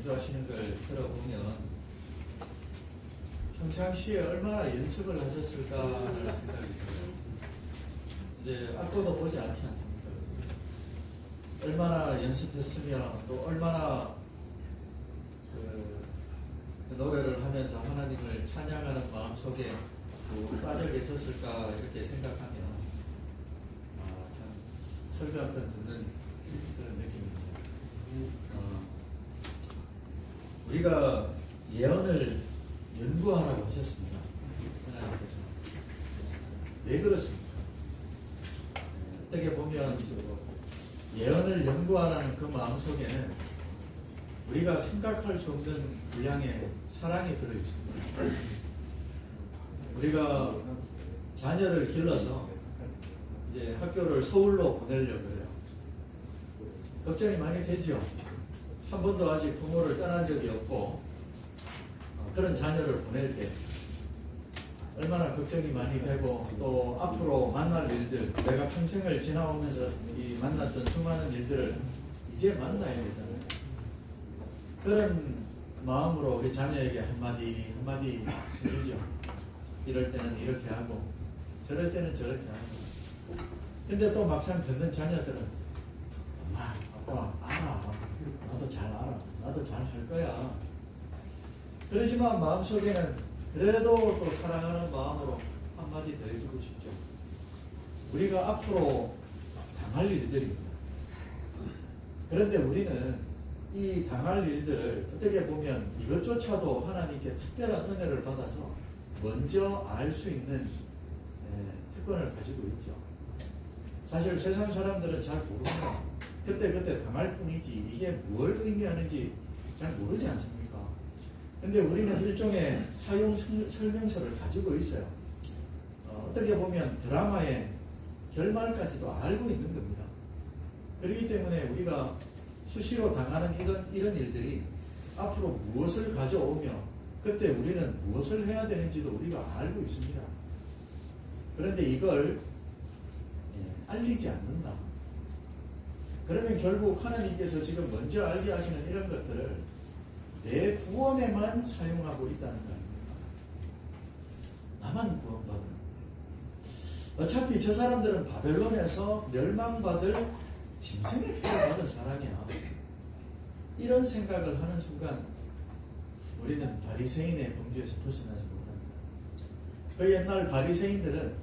연주하시는 걸 들어보면 평상시에 얼마나 연습을 하셨을까라는 생각이 들어요. 이제 악보도 보지 않지 않습니까? 얼마나 연습했으면 또 얼마나 그 노래를 하면서 하나님을 찬양하는 마음속에 빠져 계셨을까 이렇게 생각하면 참 설교 한 편 듣는 그런 느낌입니다. 우리가 예언을 연구하라고 하셨습니다. 하나님께서. 왜 그렇습니까? 어떻게 보면 예언을 연구하라는 그 마음속에는 우리가 생각할 수 없는 분량의 사랑이 들어있습니다. 우리가 자녀를 길러서 이제 학교를 서울로 보내려고 해요. 걱정이 많이 되죠. 한 번도 아직 부모를 떠난 적이 없고 그런 자녀를 보낼 때 얼마나 걱정이 많이 되고 또 앞으로 만날 일들, 내가 평생을 지나오면서 이 만났던 수많은 일들을 이제 만나야 되잖아요. 그런 마음으로 우리 자녀에게 한마디 한마디 해주죠. 이럴 때는 이렇게 하고 저럴 때는 저렇게 하고. 근데 또 막상 듣는 자녀들은 엄마, 아빠 알아. 나도 잘 알아. 나도 잘 할 거야. 그렇지만 마음속에는 그래도 또 사랑하는 마음으로 한마디 더 해주고 싶죠. 우리가 앞으로 당할 일들입니다. 그런데 우리는 이 당할 일들을 어떻게 보면 이것조차도 하나님께 특별한 은혜를 받아서 먼저 알 수 있는 특권을 가지고 있죠. 사실 세상 사람들은 잘 모릅니다. 그때 당할 뿐이지 이게 뭘 의미하는지 잘 모르지 않습니까? 근데 우리는 일종의 사용 설명서를 가지고 있어요. 어떻게 보면 드라마의 결말까지도 알고 있는 겁니다. 그렇기 때문에 우리가 수시로 당하는 이런 일들이 앞으로 무엇을 가져오며 그때 우리는 무엇을 해야 되는지도 우리가 알고 있습니다. 그런데 이걸 알리지 않는다. 그러면 결국 하나님께서 지금 먼저 알게 하시는 이런 것들을 내 구원에만 사용하고 있다는 거 아닙니까? 나만 구원받는 건데. 어차피 저 사람들은 바벨론에서 멸망받을 짐승의 피를 받은 사람이야. 이런 생각을 하는 순간 우리는 바리새인의 범죄에서 벗어나지 못합니다. 그 옛날 바리새인들은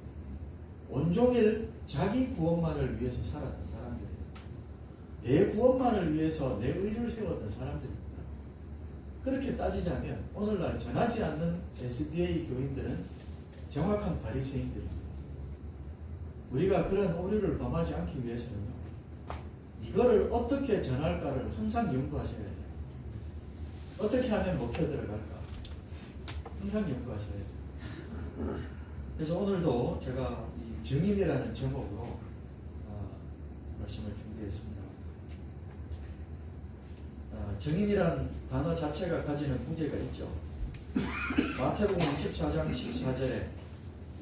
온종일 자기 구원만을 위해서 살았던 사람들이에요. 내 구원만을 위해서 내 의를 세웠던 사람들입니다. 그렇게 따지자면 오늘날 전하지 않는 SDA 교인들은 정확한 바리새인들입니다. 우리가 그런 오류를 범하지 않기 위해서는요. 이거를 어떻게 전할까를 항상 연구하셔야 돼요. 어떻게 하면 먹혀 들어갈까? 항상 연구하셔야 돼요. 그래서 오늘도 제가 이 증인이라는 제목으로 말씀을 준비했습니다. 증인이란 단어 자체가 가지는 무게가 있죠. 마태복음 24장 14절에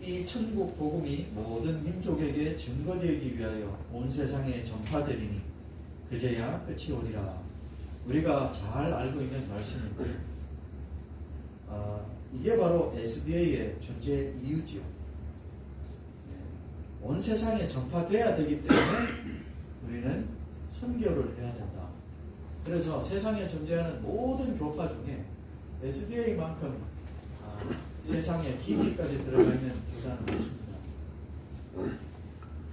이 천국 복음이 모든 민족에게 증거되기 위하여 온 세상에 전파되리니 그제야 끝이 오리라. 우리가 잘 알고 있는 말씀인데 이게 바로 SDA의 존재 이유지요. 온 세상에 전파돼야 되기 때문에 우리는 선교를 해야 된다. 그래서 세상에 존재하는 모든 교파 중에 SDA만큼 세상에 깊이까지 들어가 있는 교단은 없습니다.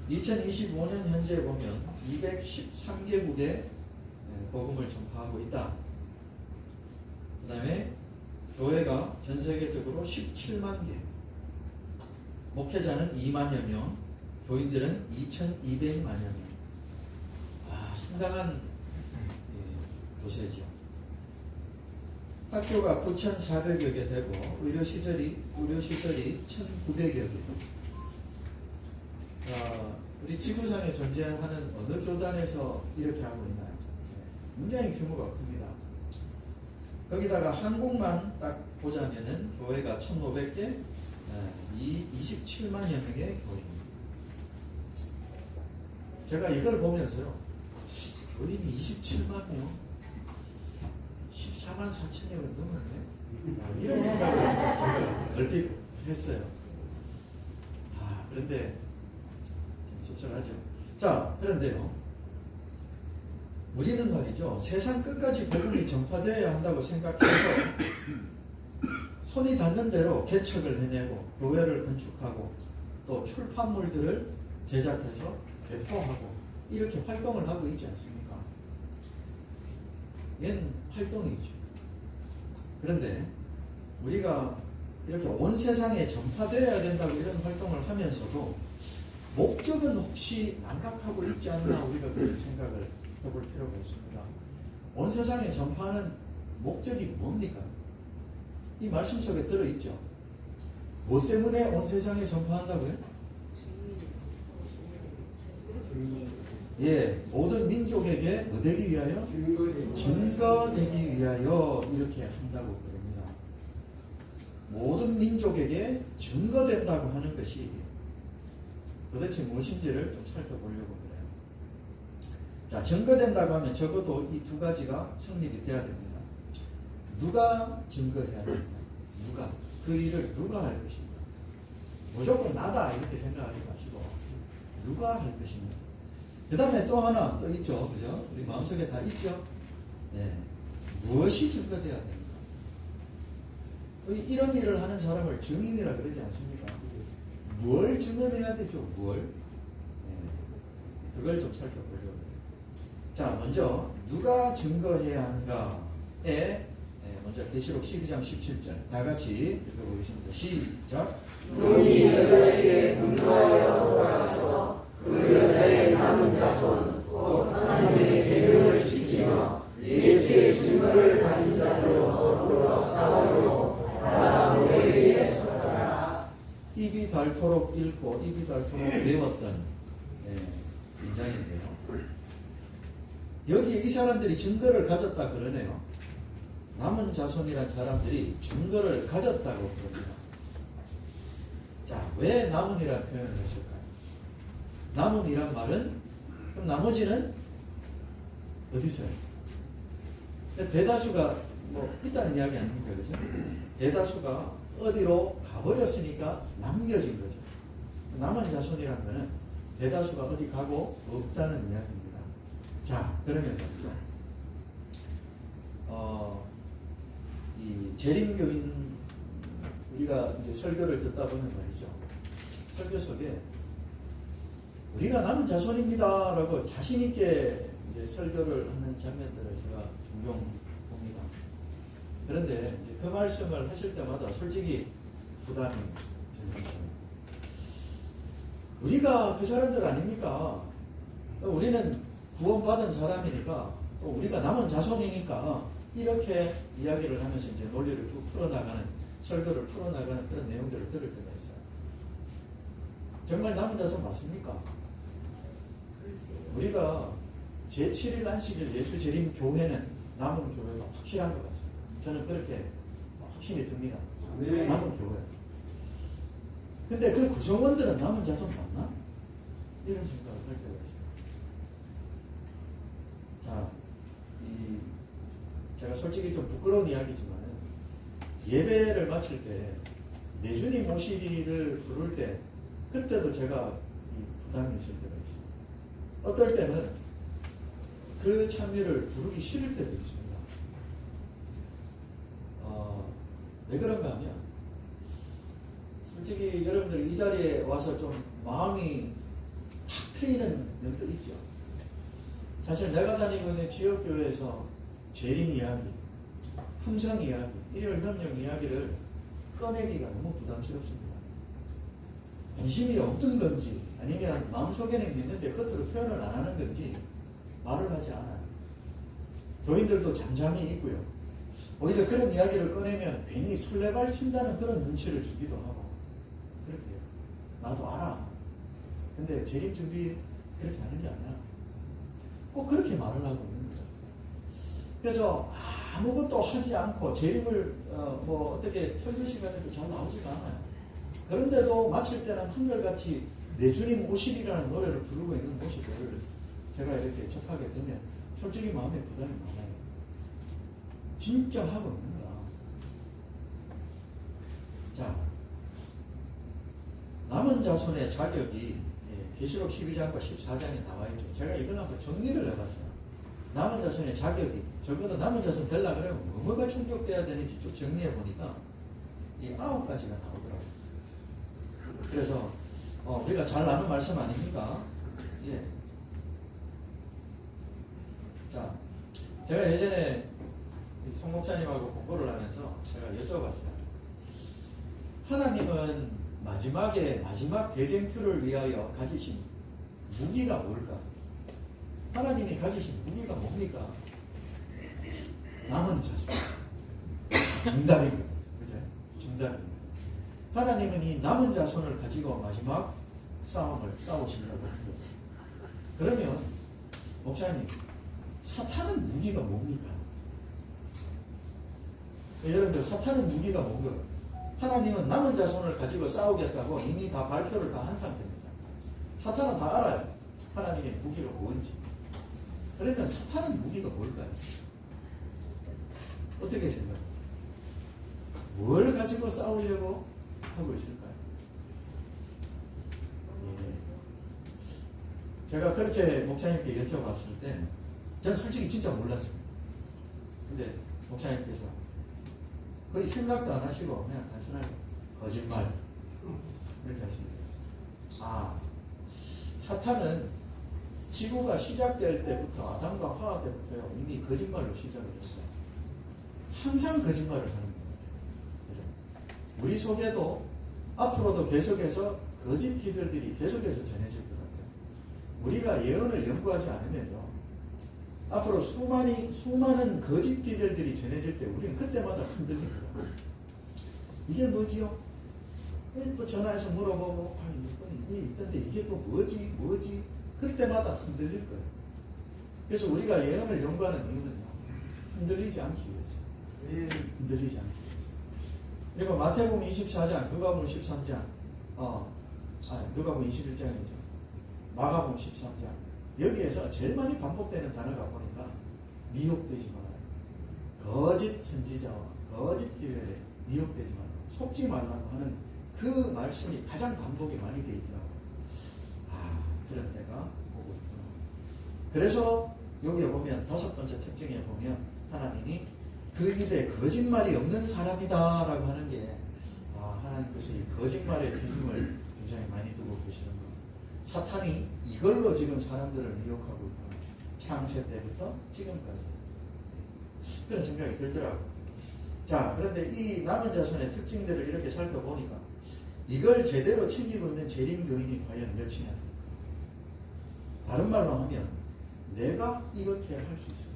2025년 현재 보면 213개국에 복음을 전파하고 있다. 그 다음에 교회가 전 세계적으로 17만 개, 목회자는 2만여 명, 교인들은 2,200만여 명. 상당한 도시죠. 학교가 9,400여 개 되고 의료시설이 1,900여 개. 우리 지구상에 존재하는 어느 교단에서 이렇게 하고 있나요? 굉장히 규모가 큽니다. 거기다가 한국만 딱 보자면은 교회가 1,500개, 27만여 명의 교인. 제가 이걸 보면서요, 교인이 27만 명, 44,000여 원 넘었네. 이런 생각을 제가 얼핏 했어요. 그런데 좀 씁쓸하죠. 자, 그런데요. 우리는 말이죠. 세상 끝까지 복음이 전파되어야 한다고 생각해서 손이 닿는 대로 개척을 해내고 교회를 건축하고 또 출판물들을 제작해서 배포하고 이렇게 활동을 하고 있지 않습니까? 얘는 활동이죠. 그런데 우리가 이렇게 온 세상에 전파되어야 된다고 이런 활동을 하면서도 목적은 혹시 망각하고 있지 않나 우리가 그런 생각을 해볼 필요가 있습니다. 온 세상에 전파하는 목적이 뭡니까? 이 말씀 속에 들어있죠. 뭐 때문에 온 세상에 전파한다고요? 예, 모든 민족에게 뭐 되기 위하여? 증거되기 위하여 이렇게 한다고 그럽니다. 모든 민족에게 증거된다고 하는 것이 도대체 무엇인지를 좀 살펴보려고 그래요. 자, 증거된다고 하면 적어도 이 두 가지가 성립이 돼야 됩니다. 누가 증거해야 됩니다. 누가. 그 일을 누가 할 것인가. 무조건 나다 이렇게 생각하지 마시고 누가 할 것인가. 그 다음에 또 하나 또 있죠. 그죠? 우리 마음속에 다 있죠. 네. 무엇이 증거돼야 됩니까? 이런 일을 하는 사람을 증인이라 그러지 않습니까? 뭘 증언해야 되죠? 뭘? 네. 그걸 좀 살펴보려고 해요. 자, 먼저 누가 증거해야 하는가에 먼저 계시록 12장 17절 다 같이 읽어보겠습니다. 시작. 눈이 여자에게 분노하여 돌아가서 그 여자의 남은 자손 곧 하나님의 계명을 지키며 예수의 증거를 가진 자들로 더불어 싸우려 하나 너희에게 서더라. 입이 닳도록 읽고 입이 닳도록 외웠던 문장인데요. 여기 이 사람들이 증거를 가졌다 그러네요. 남은 자손이란 사람들이 증거를 가졌다고 그럽니다. 자, 왜 남은이라는 표현을 했을까요? 남은이란 말은 그럼 나머지는 어디 있어요? 대다수가 뭐 있다는 이야기 아닙니까? 그죠? 대다수가 어디로 가버렸으니까 남겨진 거죠. 남은 자손이란 거는 대다수가 어디 가고 없다는 이야기입니다. 자, 그러면 말이죠. 이 재림교인 우리가 이제 설교를 듣다 보면 말이죠. 설교 속에 우리가 남은 자손입니다 라고 자신있게 이제 설교를 하는 장면들을 제가 종종 봅니다. 그런데 이제 그 말씀을 하실 때마다 솔직히 부담이 저는 있습니다. 우리가 그 사람들 아닙니까? 우리는 구원받은 사람이니까 또 우리가 남은 자손이니까 이렇게 이야기를 하면서 이제 논리를 쭉 풀어나가는 설교를 풀어나가는 그런 내용들을 들을 때가 있어요. 정말 남은 자손 맞습니까? 우리가 제7일 안식일 예수 재림 교회는 남은 교회가 확실한 것 같습니다. 저는 그렇게 확신이 듭니다. 네. 남은 교회. 근데 그 구성원들은 남은 자손 맞나? 이런 생각을 할 때가 있어요. 자, 제가 솔직히 좀 부끄러운 이야기지만 예배를 마칠 때 내주님 오시리를 부를 때 그때도 제가 부담이 있을 때가 있습니다. 어떨 때는 그 찬미를 부르기 싫을 때도 있습니다. 왜 그런가 하면 솔직히 여러분들 이 자리에 와서 좀 마음이 탁 트이는 면도 있죠. 사실 내가 다니고 있는 지역교회에서 재림 이야기, 품성 이야기, 일요일 명령 이야기를 꺼내기가 너무 부담스럽습니다. 관심이 없는 건지 아니면 마음속에는 있는데 겉으로 표현을 안 하는 건지 말을 하지 않아요. 교인들도 잠잠히 있고요. 오히려 그런 이야기를 꺼내면 괜히 설레발 친다는 그런 눈치를 주기도 하고 그렇게 해요. 나도 알아. 근데 재림 준비 그렇게 하는 게 아니야. 꼭 그렇게 말을 하고 있는 거예요. 그래서 아무것도 하지 않고 재림을 뭐 어떻게 설교 시간에도 잘 나오지가 않아요. 그런데도 마칠 때는 한결같이 내 주님 오시리라는 노래를 부르고 있는 모습을 제가 이렇게 접하게 되면 솔직히 마음에 부담이 많아요. 진짜 하고 있는가? 자, 남은 자손의 자격이 계시록 12장과 14장에 나와 있죠. 제가 이걸 한번 정리를 해봤어요. 남은 자손의 자격이 적어도 남은 자손 되려고 그러면 뭐가 충족돼야 되는지 쭉 정리해 보니까 이 9가지가 나오더라고요. 그래서 우리가 잘 아는 말씀 아닙니까? 예. 자, 제가 예전에 송 목사님하고 공부를 하면서 제가 여쭤봤어요. 하나님은 마지막 대쟁투를 위하여 가지신 무기가 뭘까? 하나님이 가지신 무기가 뭡니까? 남은 자손. 정답입니다. 그죠? 정답입니다. 하나님은 이 남은 자손을 가지고 마지막 싸움을 싸우시려고 합니다. 그러면 목사님, 사탄은 무기가 뭡니까? 여러분들, 사탄은 무기가 뭔가요? 하나님은 남은 자손을 가지고 싸우겠다고 이미 다 발표를 다 한 상태입니다. 사탄은 다 알아요. 하나님의 무기가 뭔지. 그러면 사탄은 무기가 뭘까요? 어떻게 생각하세요? 뭘 가지고 싸우려고 하고 있을까요? 예. 제가 그렇게 목사님께 여쭤봤을 때 저는 솔직히 진짜 몰랐습니다. 근데 목사님께서 거의 생각도 안 하시고 그냥 단순하게 거짓말 이렇게 하십니다. 아, 사탄은 지구가 시작될 때부터 아담과 하와 때부터 이미 거짓말로 시작을 했어요. 항상 거짓말을 하는 것 같아요. 우리 속에도 앞으로도 계속해서 거짓 기별들이 계속해서 전해질 것 같아요. 우리가 예언을 연구하지 않으면요, 앞으로 수많은 거짓 기별들이 전해질 때 우리는 그때마다 흔들립니다. 이게 뭐지요? 또 전화해서 물어보고, 이게 있던데 이게 또 뭐지? 그때마다 흔들릴 거예요. 그래서 우리가 예언을 연구하는 이유는요, 흔들리지 않기 위해서. 흔들리지 않기 위해서. 그리고 마태복음 24장, 누가복음 13장, 누가복음 21장이죠. 마가복음 13장. 여기에서 제일 많이 반복되는 단어가 보니까 미혹되지 말아요. 거짓 선지자와 거짓 기회에 미혹되지 말아요. 속지 말라고 하는 그 말씀이 가장 반복이 많이 되어 있더라고요. 그런 데가 오고 있구나. 그래서 여기에 보면 5번째 특징에 보면 하나님이 그 입에 거짓말이 없는 사람이다 라고 하는 게 하나님께서 이 거짓말의 비중을 굉장히 많이 두고 계시는 거예요. 사탄이 이걸로 지금 사람들을 미혹하고 있구나. 창세 때부터 지금까지. 그런 생각이 들더라고요. 자, 그런데 이 남은 자손의 특징들을 이렇게 살펴보니까 이걸 제대로 챙기고 있는 재림교인이 과연 몇이냐. 다른 말로 하면 내가 이렇게 할 수 있을까?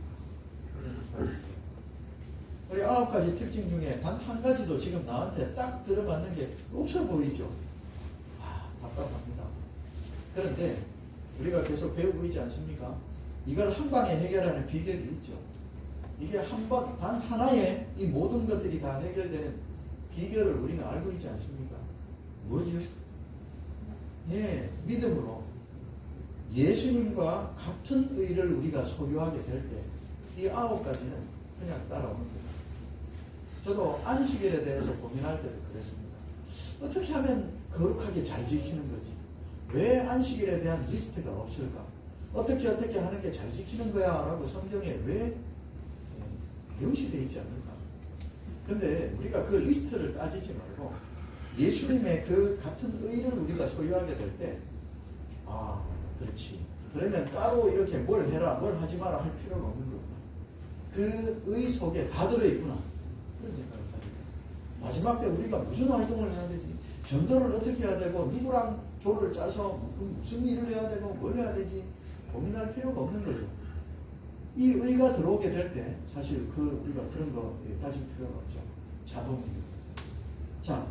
우리 9가지 특징 중에 단 한 가지도 지금 나한테 딱 들어맞는 게 없어 보이죠? 답답합니다. 그런데 우리가 계속 배우고 있지 않습니까? 이걸 한 방에 해결하는 비결이 있죠. 이게 단 하나에 이 모든 것들이 다 해결되는 비결을 우리는 알고 있지 않습니까? 뭐죠? 예, 믿음으로 예수님과 같은 의를 우리가 소유하게 될 때 이 9가지는 그냥 따라오는 거예요. 저도 안식일에 대해서 고민할 때도 그랬습니다. 어떻게 하면 거룩하게 잘 지키는 거지? 왜 안식일에 대한 리스트가 없을까? 어떻게 하는 게 잘 지키는 거야? 라고 성경에 왜 명시되어 있지 않을까? 근데 우리가 그 리스트를 따지지 말고 예수님의 그 같은 의를 우리가 소유하게 될 때 그렇지. 그러면 따로 이렇게 뭘 해라, 뭘 하지 마라 할 필요가 없는 거구나. 그 의 속에 다 들어있구나. 그런 생각을 가지고. 마지막 때 우리가 무슨 활동을 해야 되지? 전도를 어떻게 해야 되고, 누구랑 조를 짜서 무슨 일을 해야 되고, 뭘 해야 되지? 고민할 필요가 없는 거죠. 이 의가 들어오게 될 때, 사실 우리가 그런 거 따질 필요가 없죠. 자동입니다. 자,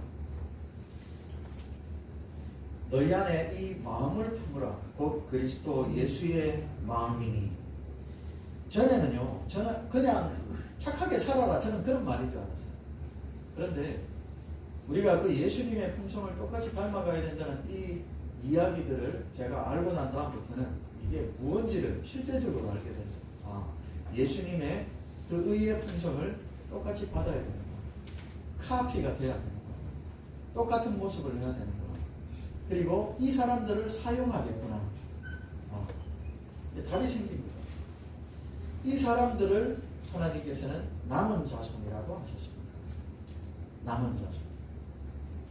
너희 안에 이 마음을 품으라. 곧 그리스도 예수의 마음이니. 전에는요, 저는 그냥 착하게 살아라. 저는 그런 말인 줄 알았어요. 그런데 우리가 그 예수님의 품성을 똑같이 닮아가야 된다는 이 이야기들을 제가 알고 난 다음부터는 이게 무언지를 실제적으로 알게 됐어요. 예수님의 그 의의 품성을 똑같이 받아야 되는 거야. 카피가 돼야 되는 거야. 똑같은 모습을 해야 되는 거야. 그리고 이 사람들을 사용하겠구나. 답이 생깁니다. 이 사람들을 하나님께서는 남은 자손이라고 하셨습니다. 남은 자손.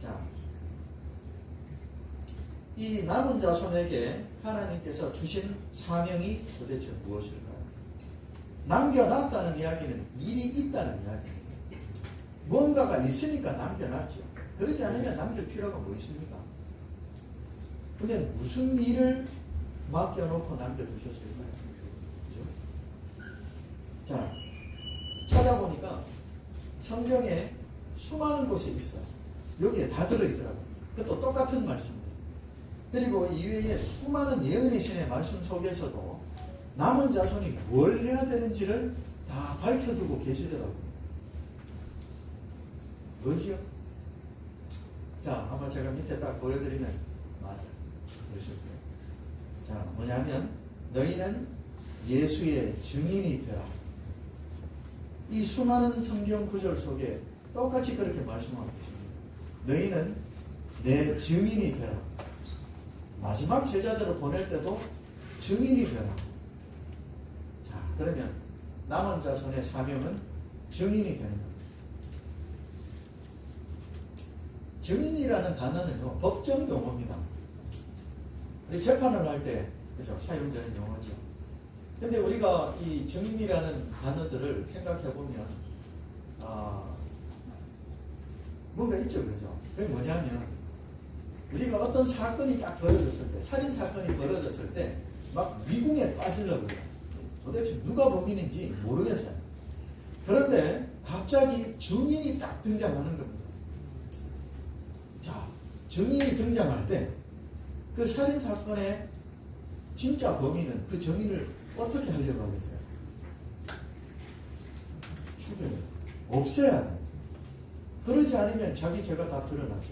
자, 이 남은 자손에게 하나님께서 주신 사명이 도대체 무엇일까요? 남겨놨다는 이야기는 일이 있다는 이야기입니다. 뭔가가 있으니까 남겨놨죠. 그러지 않으면 남길 필요가 뭐 있습니까? 근데 무슨 일을 맡겨놓고 남겨두셨을까요? 그죠? 자, 찾아보니까 성경에 수많은 곳에 있어요. 여기에 다 들어있더라고요. 그것도 똑같은 말씀입니다. 그리고 이외에 수많은 예언의 신의 말씀 속에서도 남은 자손이 뭘 해야 되는지를 다 밝혀두고 계시더라고요. 뭐지요? 자, 아마 제가 밑에 딱 보여드리면 맞아. 그러실 거예요. 자, 뭐냐면 너희는 예수의 증인이 되라. 이 수많은 성경 구절 속에 똑같이 그렇게 말씀하고 계십니다. 너희는 내 증인이 되라. 마지막 제자들을 보낼 때도 증인이 되라. 자, 그러면 남은 자손의 사명은 증인이 되는 겁니다. 증인이라는 단어는요, 법정 용어입니다. 우리 재판을 할 때, 그죠? 사용되는 용어죠. 근데 우리가 이 증인이라는 단어들을 생각해보면, 뭔가 있죠, 그죠? 그게 뭐냐면, 우리가 어떤 사건이 딱 벌어졌을 때, 살인사건이 벌어졌을 때, 막 미궁에 빠지려고 그래요. 도대체 누가 범인인지 모르겠어요. 그런데 갑자기 증인이 딱 등장하는 겁니다. 자, 증인이 등장할 때, 그 살인사건의 진짜 범인은 그 증인을 어떻게 하려고 하겠어요? 죽여요. 없애야 돼요. 그러지 않으면 자기 죄가 다 드러나죠.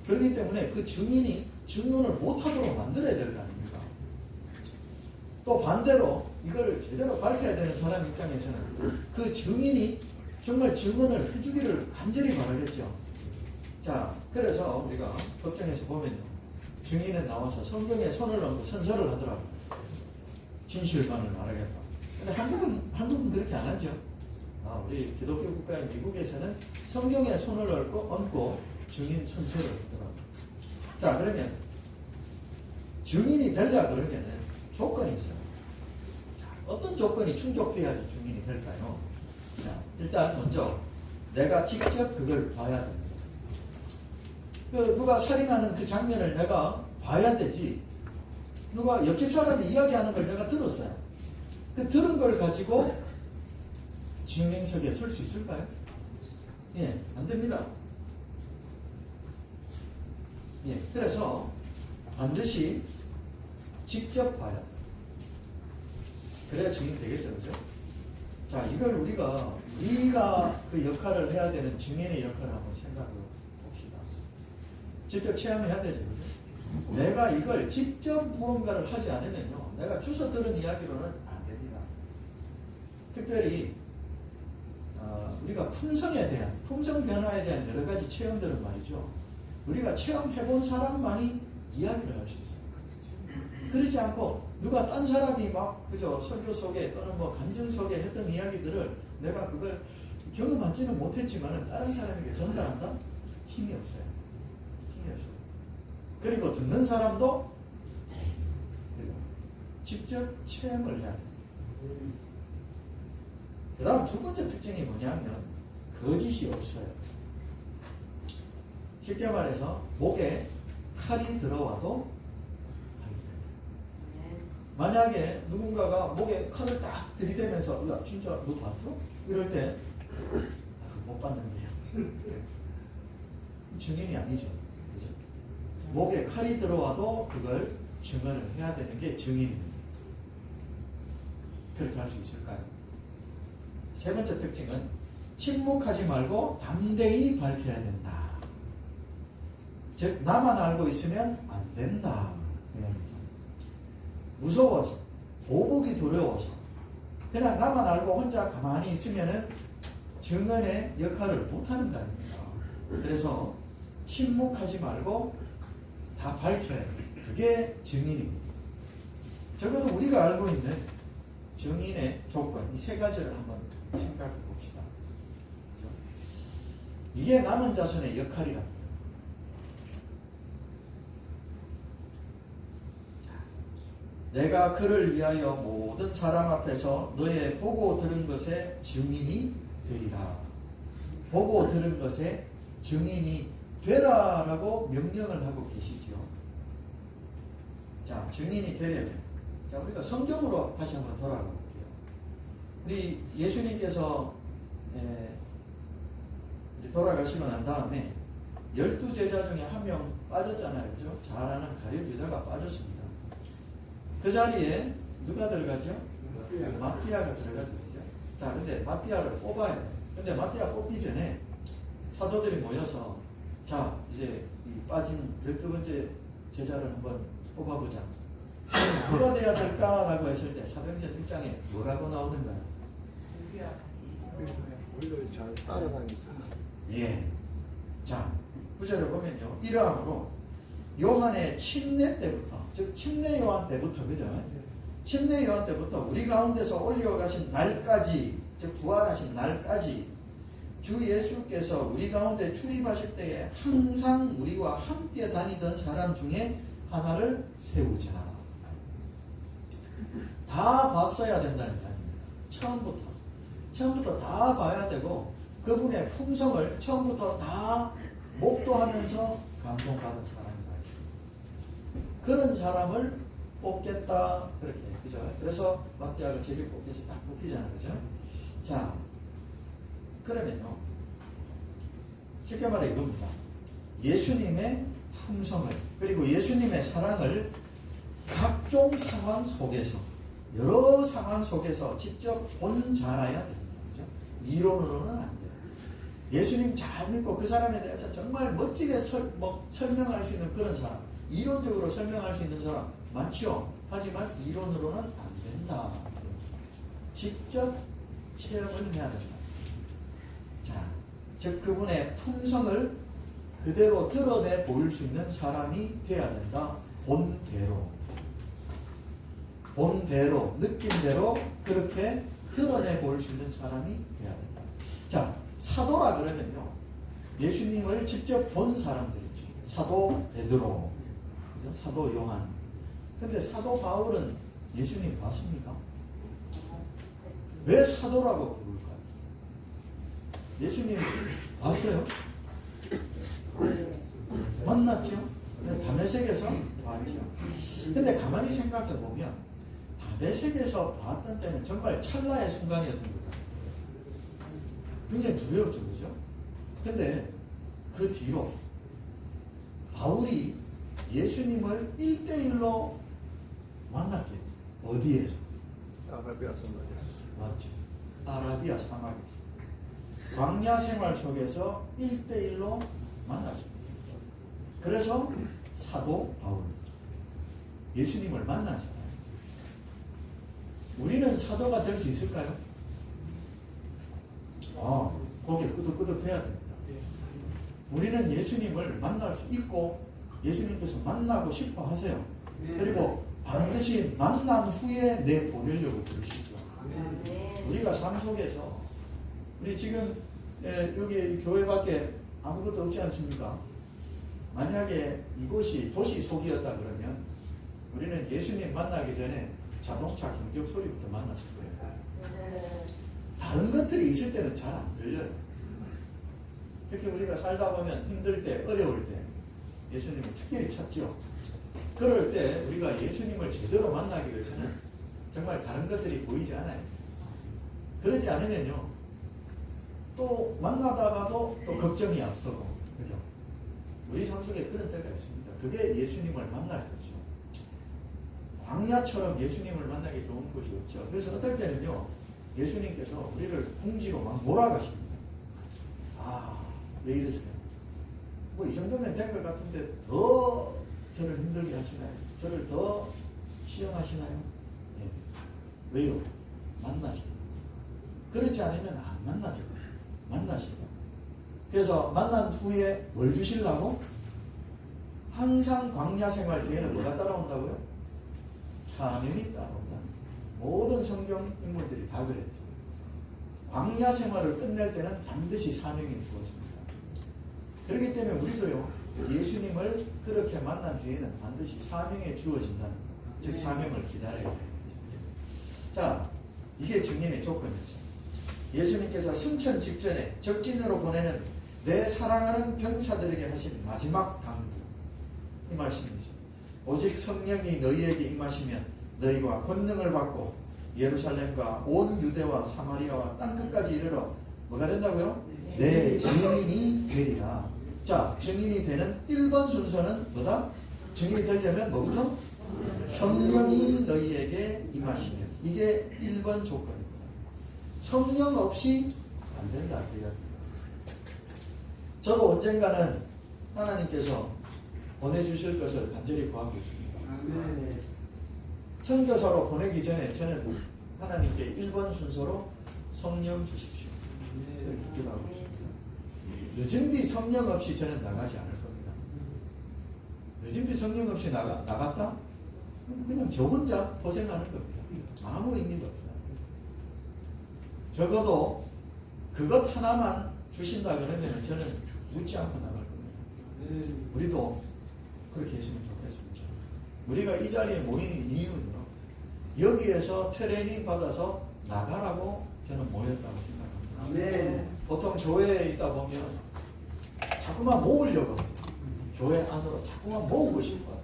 그렇기 때문에 그 증인이 증언을 못하도록 만들어야 될 거 아닙니까? 또 반대로 이걸 제대로 밝혀야 되는 사람 입장에서는 그 증인이 정말 증언을 해주기를 간절히 바라겠죠. 자, 그래서 우리가 법정에서 보면요, 증인은 나와서 성경에 손을 얹고 선서를 하더라고요. 진실만을 말하겠다. 근데 한국은 그렇게 안 하죠. 우리 기독교 국가인 미국에서는 성경에 손을 얹고 증인 선서를 하더라고요. 자, 그러면 증인이 되려 그러면 조건이 있어요. 자, 어떤 조건이 충족돼야지 증인이 될까요? 자, 일단 먼저 내가 직접 그걸 봐야 됩니다. 누가 살인하는 그 장면을 내가 봐야 되지. 누가 옆집 사람이 이야기하는 걸 내가 들었어요. 그 들은 걸 가지고 증인석에 설 수 있을까요? 예, 안 됩니다. 예, 그래서 반드시 직접 봐야 돼요. 그래야 증인 되겠죠, 그죠? 자, 이걸 우리가 그 역할을 해야 되는 증인의 역할을 한번 생각해 봅시다. 직접 체험해야 되죠, 그죠? 내가 이걸 직접 무언가를 하지 않으면요, 내가 주워 들은 이야기로는 안 됩니다. 특별히 우리가 품성 변화에 대한 여러 가지 체험들은 말이죠, 우리가 체험해본 사람만이 이야기를 할 수 있어요. 그러지 않고 누가 딴 사람이 막 그죠, 설교 속에 또는 뭐 간증 속에 했던 이야기들을 내가 그걸 경험하지는 못했지만은 다른 사람에게 전달한다? 힘이 없어요. 힘이 없어요. 그리고 듣는 사람도 직접 체험을 해야 돼요. 그 다음 두 번째 특징이 뭐냐면 거짓이 없어요. 쉽게 말해서 목에 칼이 들어와도 만약에 누군가가 목에 칼을 딱 들이대면서 야 진짜 너 봤어? 이럴 때 못 봤는데요. 증인이 아니죠. 그죠? 목에 칼이 들어와도 그걸 증언을 해야 되는 게 증인입니다. 그렇게 할 수 있을까요? 세 번째 특징은 침묵하지 말고 담대히 밝혀야 된다. 즉 나만 알고 있으면 안 된다. 무서워서, 보복이 두려워서 그냥 나만 알고 혼자 가만히 있으면은 증언의 역할을 못하는 거 아닙니까? 그래서 침묵하지 말고 다 밝혀야 돼요. 그게 증인입니다. 적어도 우리가 알고 있는 증인의 조건, 이 세 가지를 한번 생각해 봅시다. 그렇죠? 이게 남은 자손의 역할이랍니다. 내가 그를 위하여 모든 사람 앞에서 너의 보고 들은 것의 증인이 되리라. 보고 들은 것의 증인이 되라라고 명령을 하고 계시죠. 자, 증인이 되려면, 자, 우리가 성경으로 다시 한번 돌아가 볼게요. 우리 예수님께서 돌아가시고 난 다음에 12제자 중에 한 명 빠졌잖아요. 그죠? 잘 아는 가룟 유다가 빠졌습니다. 그 자리에 누가 들어가죠? 마띠아가 들어가죠. 그죠? 자, 근데 마띠아를 뽑아야 돼요. 근데 마띠아 뽑기 전에 사도들이 모여서, 자, 이제 이 빠진 12번째 제자를 한번 뽑아보자. 누가 돼야 될까라고 했을 때 사도행전 1장에 뭐라고 나오는가요? 우리를 잘 따라다니죠. 예. 자, 구절을 보면요. 이러함으로 요한의 침례 때부터, 즉 침례 요한 때부터, 그죠? 침례 요한 때부터 우리 가운데서 올려가신 날까지, 즉 부활하신 날까지 주 예수께서 우리 가운데 출입하실 때에 항상 우리와 함께 다니던 사람 중에 하나를 세우자. 다 봤어야 된다는 게 아닙니다. 처음부터 다 봐야 되고 그분의 품성을 처음부터 다 목도하면서 감동받은 사람이다. 그런 사람을 뽑겠다. 그렇게. 그죠? 그래서 마띠아가 제일 뽑혀서 딱 뽑히잖아요. 그죠? 자, 그러면요. 쉽게 말해 이겁니다. 예수님의 품성을, 그리고 예수님의 사랑을 각종 상황 속에서, 여러 상황 속에서 직접 본 자라야 됩니다. 그죠? 이론으로는 안 돼요. 예수님 잘 믿고 그 사람에 대해서 정말 멋지게 설명할 수 있는 그런 사람, 이론적으로 설명할 수 있는 사람 많죠. 하지만 이론으로는 안 된다. 직접 체험을 해야 된다. 자, 즉 그분의 품성을 그대로 드러내 보일 수 있는 사람이 되어야 된다. 본대로, 느낌대로 그렇게 드러내 보일 수 있는 사람이 되어야 된다. 자, 사도라 그러면요. 예수님을 직접 본 사람들이죠. 사도 베드로, 그죠? 사도 요한. 근데 사도 바울은 예수님 봤습니까? 왜 사도라고 부를까요? 예수님 봤어요? 만났죠? 다메섹에서 봤죠. 근데 가만히 생각해 보면 다메섹에서 봤던 때는 정말 찰나의 순간이었던 거예요. 굉장히 두려웠죠, 그죠? 근데 그 뒤로 바울이 예수님을 1대1로 만났겠죠. 어디에서? 아라비아 사막에서. 맞죠. 아라비아 사막에서. 광야 생활 속에서 1대1로 만났습니다. 그래서 사도 바울, 예수님을 만나잖아요. 우리는 사도가 될 수 있을까요? 고개 끄덕끄덕 해야 됩니다. 우리는 예수님을 만날 수 있고 예수님께서 만나고 싶어 하세요. 그리고 반드시 만난 후에 내보내려고 그러시죠. 우리가 삶 속에서 우리 지금 여기 교회 밖에 아무것도 없지 않습니까? 만약에 이곳이 도시 속이었다 그러면 우리는 예수님 만나기 전에 자동차 경적 소리부터 만났을 거예요. 다른 것들이 있을 때는 잘 안 들려요. 특히 우리가 살다 보면 힘들 때, 어려울 때 예수님을 특별히 찾죠. 그럴 때 우리가 예수님을 제대로 만나기 위해서는 정말 다른 것들이 보이지 않아요. 그러지 않으면요, 또 만나다가도 또 걱정이 앞서고, 그죠? 우리 삶 속에 그런 때가 있습니다. 그게 예수님을 만날 거죠. 광야처럼 예수님을 만나기 좋은 곳이 없죠. 그래서 어떨 때는요, 예수님께서 우리를 궁지로 막 몰아가십니다. 왜 이러세요? 뭐 이 정도면 된 것 같은데 더 저를 힘들게 하시나요? 저를 더 시험하시나요? 네. 왜요? 만나시고. 그렇지 않으면 안 만나죠. 만나십니다. 그래서 만난 후에 뭘 주시려고? 항상 광야 생활 뒤에는 뭐가 따라온다고요? 사명이 따라온다. 모든 성경 인물들이 다 그랬죠. 광야 생활을 끝낼 때는 반드시 사명이 주어집니다. 그렇기 때문에 우리도요, 예수님을 그렇게 만난 뒤에는 반드시 사명이 주어진다는 것. 즉 사명을 기다려야 돼요. 자, 이게 증인의 조건이죠. 예수님께서 승천 직전에 적진으로 보내는 내 사랑하는 병사들에게 하신 마지막 당부, 이 말씀이죠. 오직 성령이 너희에게 임하시면 너희가 권능을 받고 예루살렘과 온 유대와 사마리아와 땅끝까지 이르러 뭐가 된다고요? 내 증인이 되리라. 자, 증인이 되는 1번 순서는 뭐다? 증인이 되려면 뭐부터? 성령이 너희에게 임하시면. 이게 1번 조건입니다. 성령 없이 안 된다. 그 이야기입니다. 저도 언젠가는 하나님께서 보내주실 것을 간절히 구하고 있습니다. 선교사로 보내기 전에 저는 하나님께 1번 순서로 성령 주십시오. 이렇게 기도하고 있습니다. 늦은 뒤 성령 없이 저는 나가지 않을 겁니다. 늦은 뒤 성령 없이 나갔다? 그냥 저 혼자 고생하는 겁니다. 아무 의미가 없어요. 적어도 그것 하나만 주신다 그러면 저는 묻지 않고 나갈 겁니다. 우리도 그렇게 했으면 좋겠습니다. 우리가 이 자리에 모인 이유는요, 여기에서 트레이닝 받아서 나가라고 저는 모였다고 생각합니다. 보통 교회에 있다 보면 자꾸만 모으려고 교회 안으로 자꾸만 모으고 싶어요.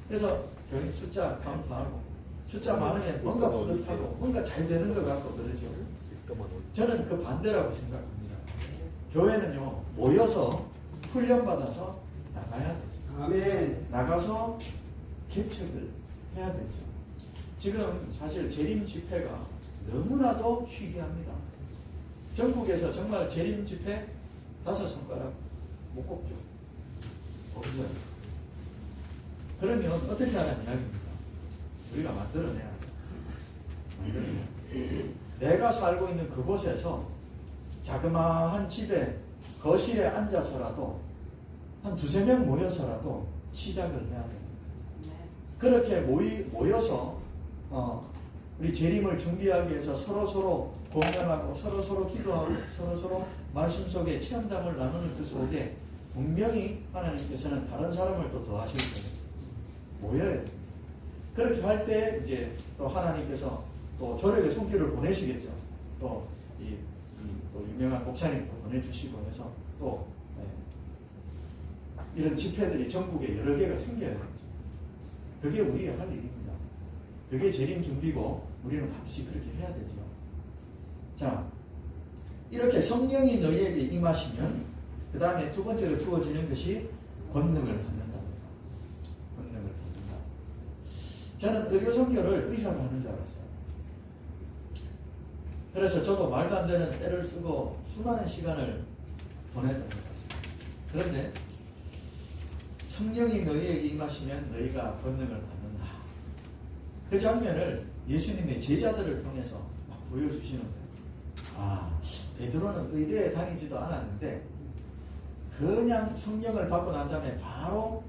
그래서 교회 숫자 카운트하고 숫자 많으면 뭔가 뿌듯하고 뭔가 잘 되는 것 같고 그러죠. 저는 그 반대라고 생각합니다. 교회는요, 모여서 훈련받아서 나가야 되죠. 나가서 개척을 해야 되죠. 지금 사실 재림 집회가 너무나도 희귀합니다. 전국에서 정말 재림 집회 5손가락 못 꼽죠. 없어요. 그러면 어떻게 하라는 이야기입니까? 우리가 만들어내야 돼요. 만들어내야 돼요. 내가 살고 있는 그곳에서 자그마한 집에 거실에 앉아서라도 한 2-3명 모여서라도 시작을 해야 돼요. 그렇게 모여서 우리 재림을 준비하기 위해서 서로서로 공감하고 서로서로 기도하고 서로서로 말씀 속에 체험담을 나누는 그 속에 분명히 하나님께서는 다른 사람을 또 더하실 거예요. 모여야 돼요. 그렇게 할 때 이제 또 하나님께서 또 저에게 손길을 보내시겠죠. 또 유명한 목사님도 보내주시고 해서 또 이런 집회들이 전국에 여러 개가 생겨야 되죠. 그게 우리가 할 일입니다. 그게 재림 준비고 우리는 반드시 그렇게 해야 되죠. 자, 이렇게 성령이 너희에게 임하시면 그 다음에 두 번째로 주어지는 것이 권능을 받는다. 권능을 받는다. 저는 의료선교를 의사가 하는 줄 알았어요. 그래서 저도 말도 안 되는 때를 쓰고 수많은 시간을 보냈던 것 같습니다. 그런데 성령이 너희에게 임하시면 너희가 권능을 받는다. 그 장면을 예수님의 제자들을 통해서 막 보여주시는 거예요. 아, 베드로는 의대에 다니지도 않았는데 그냥 성령을 받고 난 다음에 바로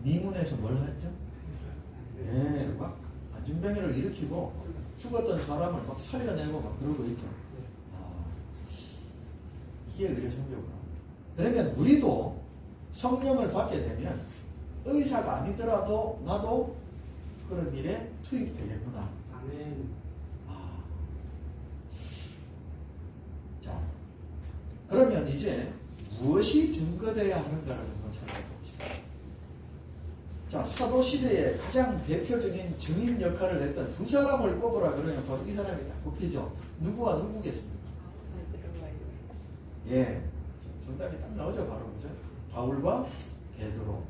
미문에서 뭘 했죠? 네, 막 안중병이를 일으키고 죽었던 사람을 막 살려내고 막 그러고 있죠. 아, 이게 의료선교구나. 그러면 우리도 성령을 받게 되면 의사가 아니더라도 나도 그런 일에 투입되겠구나. 아, 자, 그러면 이제 무엇이 증거되어야 하는가를 한번 살펴봅시다. 자, 사도시대에 가장 대표적인 증인 역할을 했던 두 사람을 꼽으라 그러면 바로 이 사람이 딱 꼽히죠. 누구와 누구겠습니까? 예, 정답이 딱 나오죠. 바로 그죠? 바울과 베드로.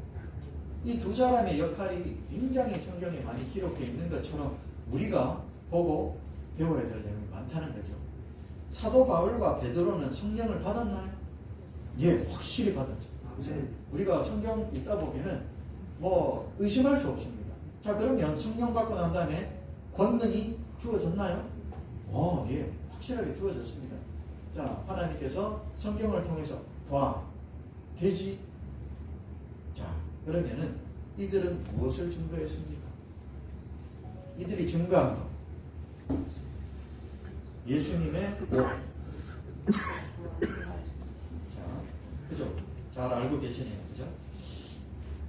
이 두 사람의 역할이 굉장히 성경에 많이 기록되어 있는 것처럼 우리가 보고 배워야 될 내용이 많다는 거죠. 사도 바울과 베드로는 성령을 받았나요? 예, 확실히 받았죠. 우리가 성경 읽다 보면은 뭐 의심할 수 없습니다. 자, 그러면 성령 받고 난 다음에 권능이 주어졌나요? 예, 확실하게 주어졌습니다. 자, 하나님께서 성경을 통해서 봐. 되지? 자, 그러면은 이들은 무엇을 증거했습니까? 이들이 증거한 것. 예수님의 뭐? 자, 그죠? 잘 알고 계시네요. 그죠?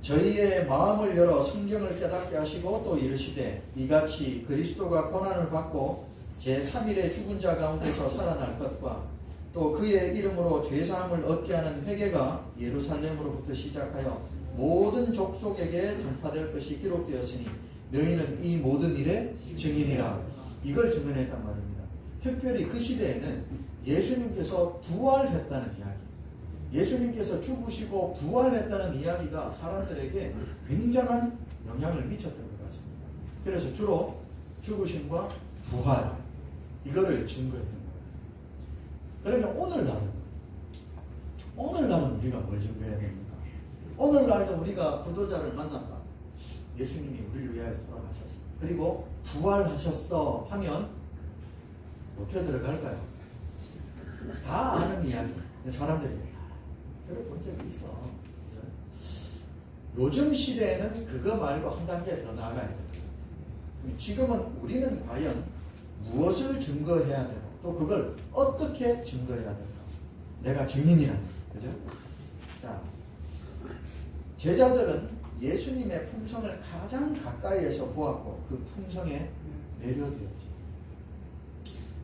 저희의 마음을 열어 성경을 깨닫게 하시고 또 이르시되 이같이 그리스도가 고난을 받고 제3일에 죽은 자 가운데서 살아날 것과 또 그의 이름으로 죄사함을 얻게 하는 회개가 예루살렘으로부터 시작하여 모든 족속에게 전파될 것이 기록되었으니 너희는 이 모든 일의 증인이라. 이걸 증언했단 말입니다. 특별히 그 시대에는 예수님께서 부활했다는 이야기, 예수님께서 죽으시고 부활했다는 이야기가 사람들에게 굉장한 영향을 미쳤던 것 같습니다. 그래서 주로 죽으심과 부활, 이거를 증거했던 거예요. 그러면 오늘날은 우리가 뭘 증거해야 됩니까? 오늘날도 우리가 구도자를 만났다. 예수님이 우리를 위하여 돌아가셨어. 그리고 부활하셨어 하면 어떻게 들어갈까요? 다 아는 이야기. 사람들이 들어본 적이 있어. 그렇죠? 요즘 시대에는 그거 말고 한 단계 더 나아가야 돼요. 지금은 우리는 과연 무엇을 증거해야 되고 또 그걸 어떻게 증거해야 될까? 내가 증인이라는 거죠. 자, 제자들은 예수님의 품성을 가장 가까이에서 보았고 그 품성에 매료되었죠.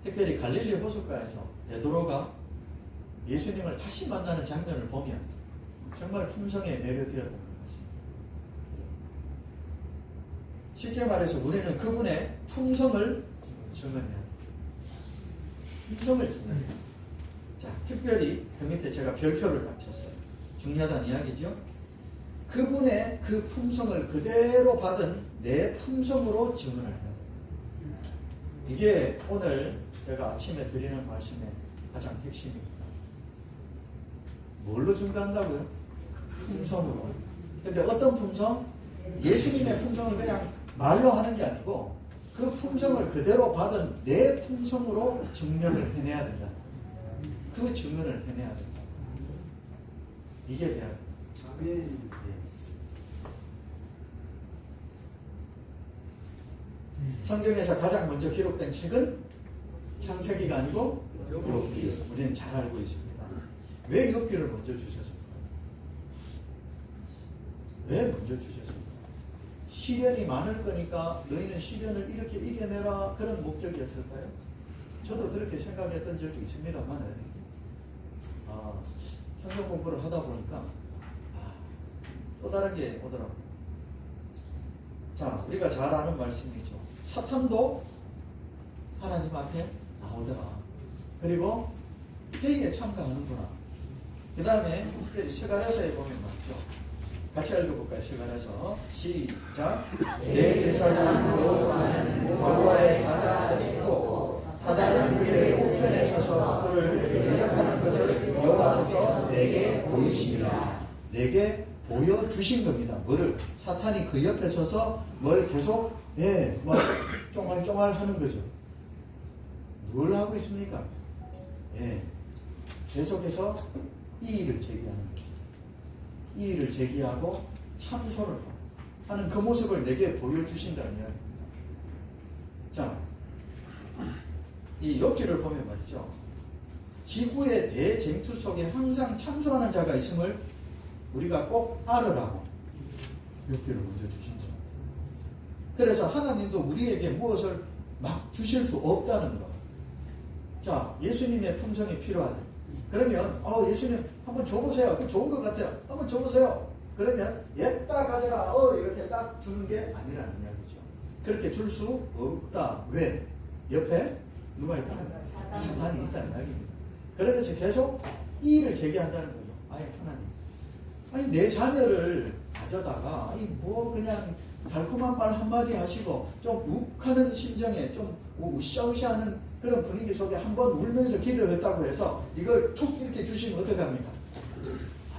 특별히 갈릴리 호숫가에서 베드로가 예수님을 다시 만나는 장면을 보면 정말 품성에 매료되었던 것 같습니다. 쉽게 말해서 우리는 그분의 품성을 증언해야 합니다. 품성을 증언해야 합니다. 자, 특별히 그 밑에 제가 별표를 딱 쳤어요. 중요하다는 이야기죠. 그분의 그 품성을 그대로 받은 내 품성으로 증언을 해야 됩니다. 이게 오늘 제가 아침에 드리는 말씀의 가장 핵심입니다. 뭘로 증거한다고요? 품성으로. 근데 어떤 품성? 예수님의 품성을 그냥 말로 하는 게 아니고 그 품성을 그대로 받은 내 품성으로 증명을 해내야 된다. 그 증언을 해내야 된다. 이게 돼야 됩니다. 성경에서 가장 먼저 기록된 책은 창세기가 아니고 욥기. 우리는 잘 알고 있습니다. 왜 욥기를 먼저 주셨을까요? 왜 먼저 주셨을까요? 시련이 많을 거니까 너희는 시련을 이렇게 이겨내라, 그런 목적이었을까요? 저도 그렇게 생각했던 적이 있습니다만 성경 공부를 하다 보니까 또 다른 게 오더라고요. 자, 우리가 잘 아는 말씀이죠. 사탄도 하나님 앞에 나오더라. 그리고 회의에 참가하는구나. 그 다음에 특별히 스가랴서에 보면 맞죠. 같이 읽어볼까요? 스가랴서 시작. 내 제사장 여호수아는 여호와의 사자 앞에 섰고 사단은 그의 우편에 서서 그를 대적하는 것을 여호와께서 내게 보이시니라. 내게 보여주신 겁니다. 뭐를? 사탄이 그 옆에 서서 뭘 계속 막 쫑알쫑알 하는 거죠. 뭘 하고 있습니까? 계속해서 이의를 제기하는 거죠. 이의를 제기하고 참소를 하는 그 모습을 내게 보여주신다는 이야기입니다. 자, 이 욥기를 보면 말이죠. 지구의 대쟁투 속에 항상 참소하는 자가 있음을 우리가 꼭 알으라고 욥기를 먼저 주신 겁니다. 그래서 하나님도 우리에게 무엇을 막 주실 수 없다는 거. 자, 예수님의 품성이 필요하다. 그러면 예수님 한번 줘보세요. 그 좋은 것 같아요. 한번 줘보세요. 그러면 얘딱 가져라. 이렇게 딱 주는 게 아니라는 이야기죠. 그렇게 줄 수 없다. 왜? 옆에 누가 있다? 사탄이 있다는 이야기입니다. 그러면서 계속 이의를 제기한다는 거죠. 하나님, 내 자녀를 가져다가 그냥 달콤한 말 한마디 하시고 좀 욱하는 심정에 좀 으쌰으쌰하는 그런 분위기 속에 한번 울면서 기도했다고 해서 이걸 툭 이렇게 주시면 어떻게 합니까?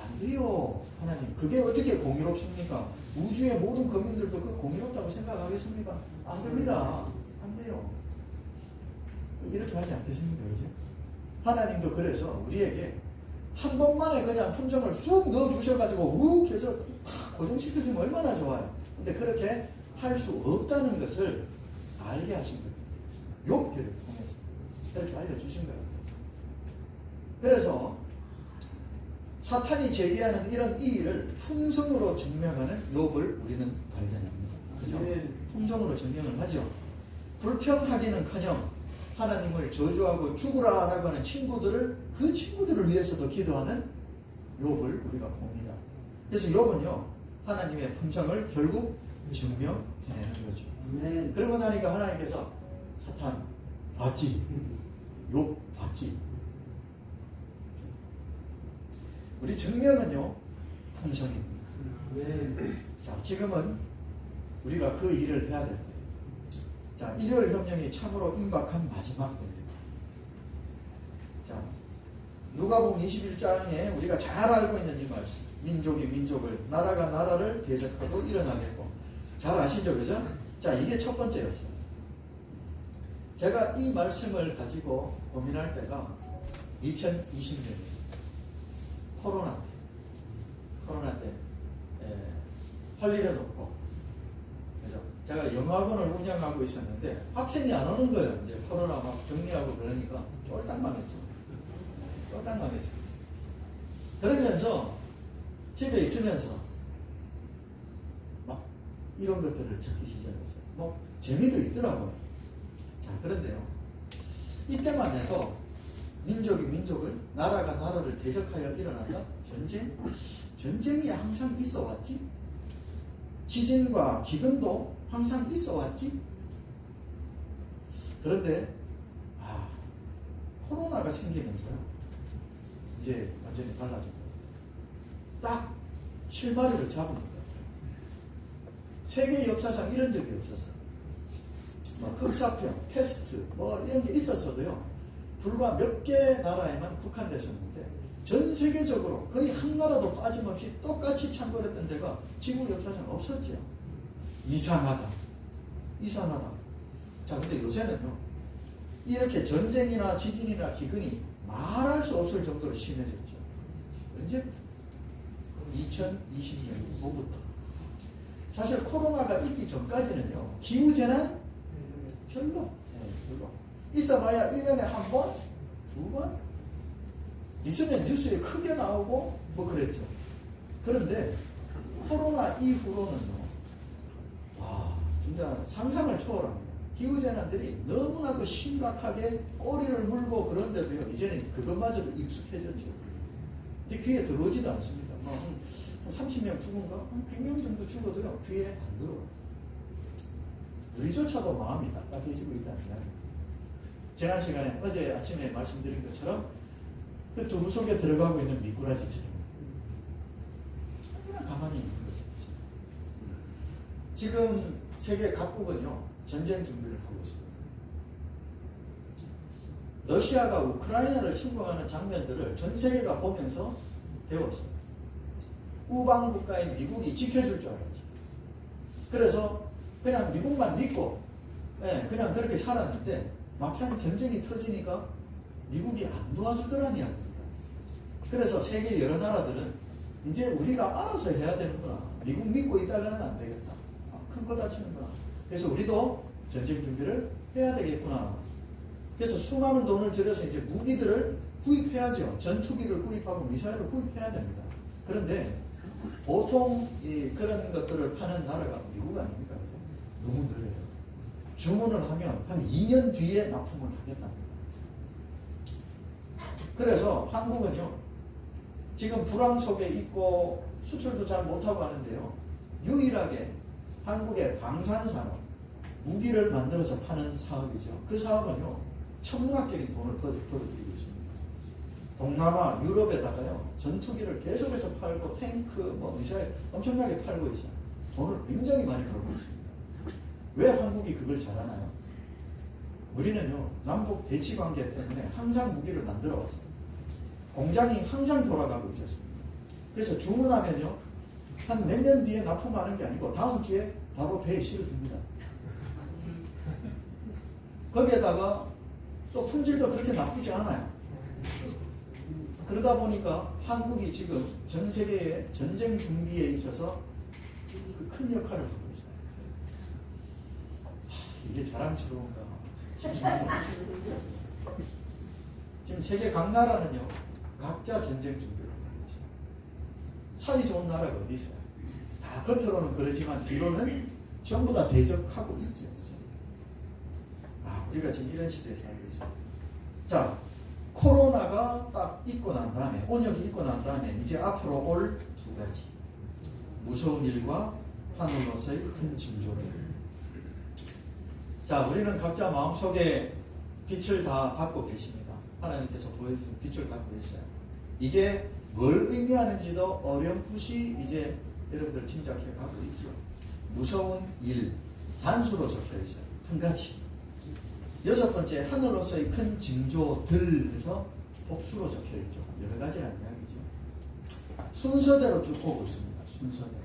안 돼요. 하나님, 그게 어떻게 공의롭습니까? 우주의 모든 거민들도 그 공의롭다고 생각하겠습니까? 안 됩니다. 안 돼요. 이렇게 하지 않겠습니까? 그죠? 하나님도 그래서 우리에게 한 번만에 그냥 품성을 쑥 넣어주셔가지고 욱 해서 탁 고정시켜주면 얼마나 좋아요. 근데 그렇게 할 수 없다는 것을 알게 하신 거예요. 욥기를 통해서 이렇게 알려주신 거예요. 그래서 사탄이 제기하는 이런 이의를 품성으로 증명하는 욥을 우리는 발견합니다. 그죠? 품성으로 증명을 하죠. 불평하기는커녕 하나님을 저주하고 죽으라라고 하는 친구들을 그 친구들을 위해서도 기도하는 욥을 우리가 봅니다. 그래서 욥은요 하나님의 품성을 결국 증명해내는 거죠. 그러고 나니까 하나님께서 사탄 봤지? 욥 봤지? 우리 증명은요 품성입니다. 자, 지금은 우리가 그 일을 해야 될 때예요. 자, 일요일 협령이 참으로 임박한 마지막 때입니다. 자, 누가복음 21장에 우리가 잘 알고 있는 이 말씀, 민족이 민족을, 나라가 나라를 대적하고 일어나겠고, 잘 아시죠, 그죠? 자, 이게 첫 번째였어요. 제가 이 말씀을 가지고 고민할 때가 2020년이었어요. 코로나 때 할 일은 없고, 그죠? 제가 영어학원을 운영하고 있었는데 학생이 안 오는 거예요. 이제 코로나 막 격리하고 그러니까 쫄딱 망했죠. 쫄딱 망했어요. 그러면서 집에 있으면서 막 이런 것들을 적기 시작했어요. 뭐 재미도 있더라고요. 자, 그런데요, 이때만 해도 민족이 민족을, 나라가 나라를 대적하여 일어난다? 전쟁이 항상 있어 왔지? 지진과 기근도 항상 있어 왔지? 그런데 코로나가 생기면서 이제 완전히 달라진 거예요. 딱 실마리를 잡은 것 같아요. 세계 역사상 이런 적이 없었어요. 뭐 흑사병, 패스트 뭐 이런 게 있었어도요, 불과 몇 개 나라에만 국한됐었는데 전 세계적으로 거의 한 나라도 빠짐없이 똑같이 창궐했던 데가 지구 역사상 없었죠. 이상하다. 자, 근데 요새는요, 이렇게 전쟁이나 지진이나 기근이 말할 수 없을 정도로 심해졌죠. 언제부터? 2020년 후부터. 사실 코로나가 있기 전까지는요, 기후재난 별로 있어봐야 1년에 한 번, 두 번 있으면 뉴스에 크게 나오고 뭐 그랬죠. 그런데 코로나 이후로는요, 와, 진짜 상상을 초월합니다. 기후재난들이 너무나도 심각하게 꼬리를 물고 그런데도요, 이제는 그것마저도 익숙해졌죠. 근데 귀에 들어오지도 않습니다. 뭐 한 30명 죽은가? 한 100명 정도 죽어도요, 귀에 안 들어와요. 우리조차도 마음이 딱딱해지고 있다는 이야기. 지난 시간에 어제 아침에 말씀드린 것처럼 그 두부 속에 들어가고 있는 미꾸라지처럼 그냥 가만히 있는 거죠. 지금 세계 각국은요, 전쟁 준비를 하고 있습니다. 러시아가 우크라이나를 침공하는 장면들을 전 세계가 보면서 배웠어요. 우방 국가인 미국이 지켜줄 줄 알았죠. 그래서 그냥 미국만 믿고 그냥 그렇게 살았는데 막상 전쟁이 터지니까 미국이 안 도와주더라는 이야기입니다. 그래서 세계 여러 나라들은 이제 우리가 알아서 해야 되는구나. 미국 믿고 있다가는 안 되겠다. 큰 거 다치는구나. 그래서 우리도 전쟁 준비를 해야 되겠구나. 그래서 수많은 돈을 들여서 이제 무기들을 구입해야죠. 전투기를 구입하고 미사일을 구입해야 됩니다. 그런데 보통 그런 것들을 파는 나라가 미국 아닙니까? 너무 느려요. 주문을 하면 한 2년 뒤에 납품을 하겠답니다. 그래서 한국은요, 지금 불황 속에 있고 수출도 잘 못하고 하는데요, 유일하게 한국의 방산산업, 무기를 만들어서 파는 사업이죠. 그 사업은요, 천문학적인 돈을 벌어들이고 있습니다. 동남아, 유럽에다가요, 전투기를 계속해서 팔고 탱크, 뭐 미사일 엄청나게 팔고 있어요. 돈을 굉장히 많이 벌고 있습니다. 왜 한국이 그걸 잘하나요? 우리는요, 남북 대치 관계 때문에 항상 무기를 만들어 왔어요. 공장이 항상 돌아가고 있었습니다. 그래서 주문하면요, 한 몇 년 뒤에 납품하는 게 아니고 다음 주에 바로 배에 실어줍니다. 거기에다가 또 품질도 그렇게 나쁘지 않아요. 그러다 보니까 한국이 지금 전 세계의 전쟁 준비에 있어서 그 큰 역할을 하고 있어요. 이게 자랑스러운가 싶습니다. 지금 세계 각 나라는요, 각자 전쟁 준비를 하고 있어요. 사이 좋은 나라가 어디 있어요? 다 겉으로는 그러지만 뒤로는 전부 다 대적하고 있죠. 우리가 지금 이런 시대에 살고 있습니다. 자, 코로나가 딱 있고 난 다음에, 온역이 있고 난 다음에 이제 앞으로 올 두 가지 무서운 일과 하늘로서의 큰 징조들. 자, 우리는 각자 마음속에 빛을 다 받고 계십니다. 하나님께서 보여주신 빛을 갖고 계셔요. 이게 뭘 의미하는지도 어렴풋이 이제 여러분들 짐작해 가고 있죠. 무서운 일, 단수로 적혀 있어요. 한 가지. 여섯 번째, 하늘로서의 큰 징조들 해서 복수로 적혀 있죠. 여러 가지라는 이야기죠. 순서대로 쭉 보고 있습니다. 순서대로.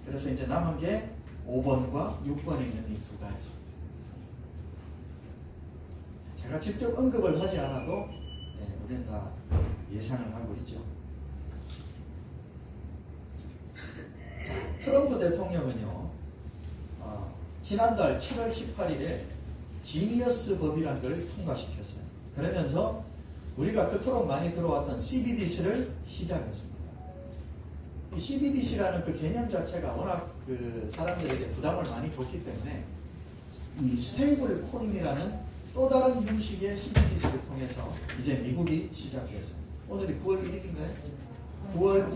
그래서 이제 남은 게 5번과 6번에 있는 이 두 가지. 제가 직접 언급을 하지 않아도 우리는 다 예상을 하고 있죠. 자, 트럼프 대통령은요, 지난달 7월 18일에 지니어스 법이라는 걸 통과시켰어요. 그러면서 우리가 그토록 많이 들어왔던 CBDC를 시작했습니다. 이 CBDC라는 그 개념 자체가 워낙 그 사람들에게 부담을 많이 줬기 때문에 이 스테이블 코인이라는 또 다른 형식의 CBDC를 통해서 이제 미국이 시작했어요. 오늘이 9월 1일인가요? 9월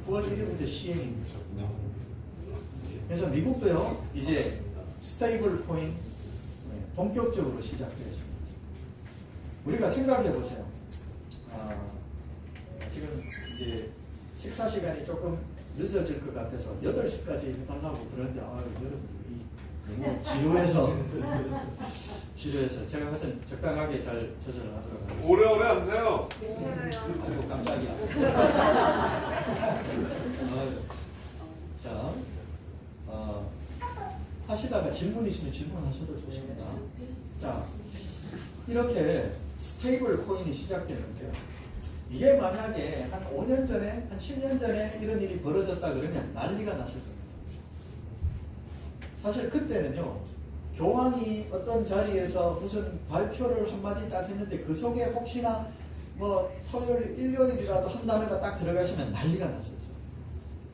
1일부터 시행입니다. 그래서 미국도요, 이제 스테이블 코인 본격적으로 시작되었습니다. 우리가 생각해 보세요. 지금 이제 식사 시간이 조금 늦어질 것 같아서 8시까지 해달라고 그러는데, 여러분들이 너무 지루해서 제가 하여튼 적당하게 잘 조절하도록 하겠습니다. 오래오래 하세요. 아이고, 깜짝이야. 자, 하시다가 질문 있으면 질문하셔도 좋습니다. 자, 이렇게 스테이블 코인이 시작되는데요. 이게 만약에 한 5년 전에, 한 7년 전에 이런 일이 벌어졌다 그러면 난리가 났을 겁니다. 사실 그때는요, 교황이 어떤 자리에서 무슨 발표를 한마디 딱 했는데 그 속에 혹시나 뭐 토요일, 일요일이라도 한 단어가 딱 들어가시면 난리가 났었죠.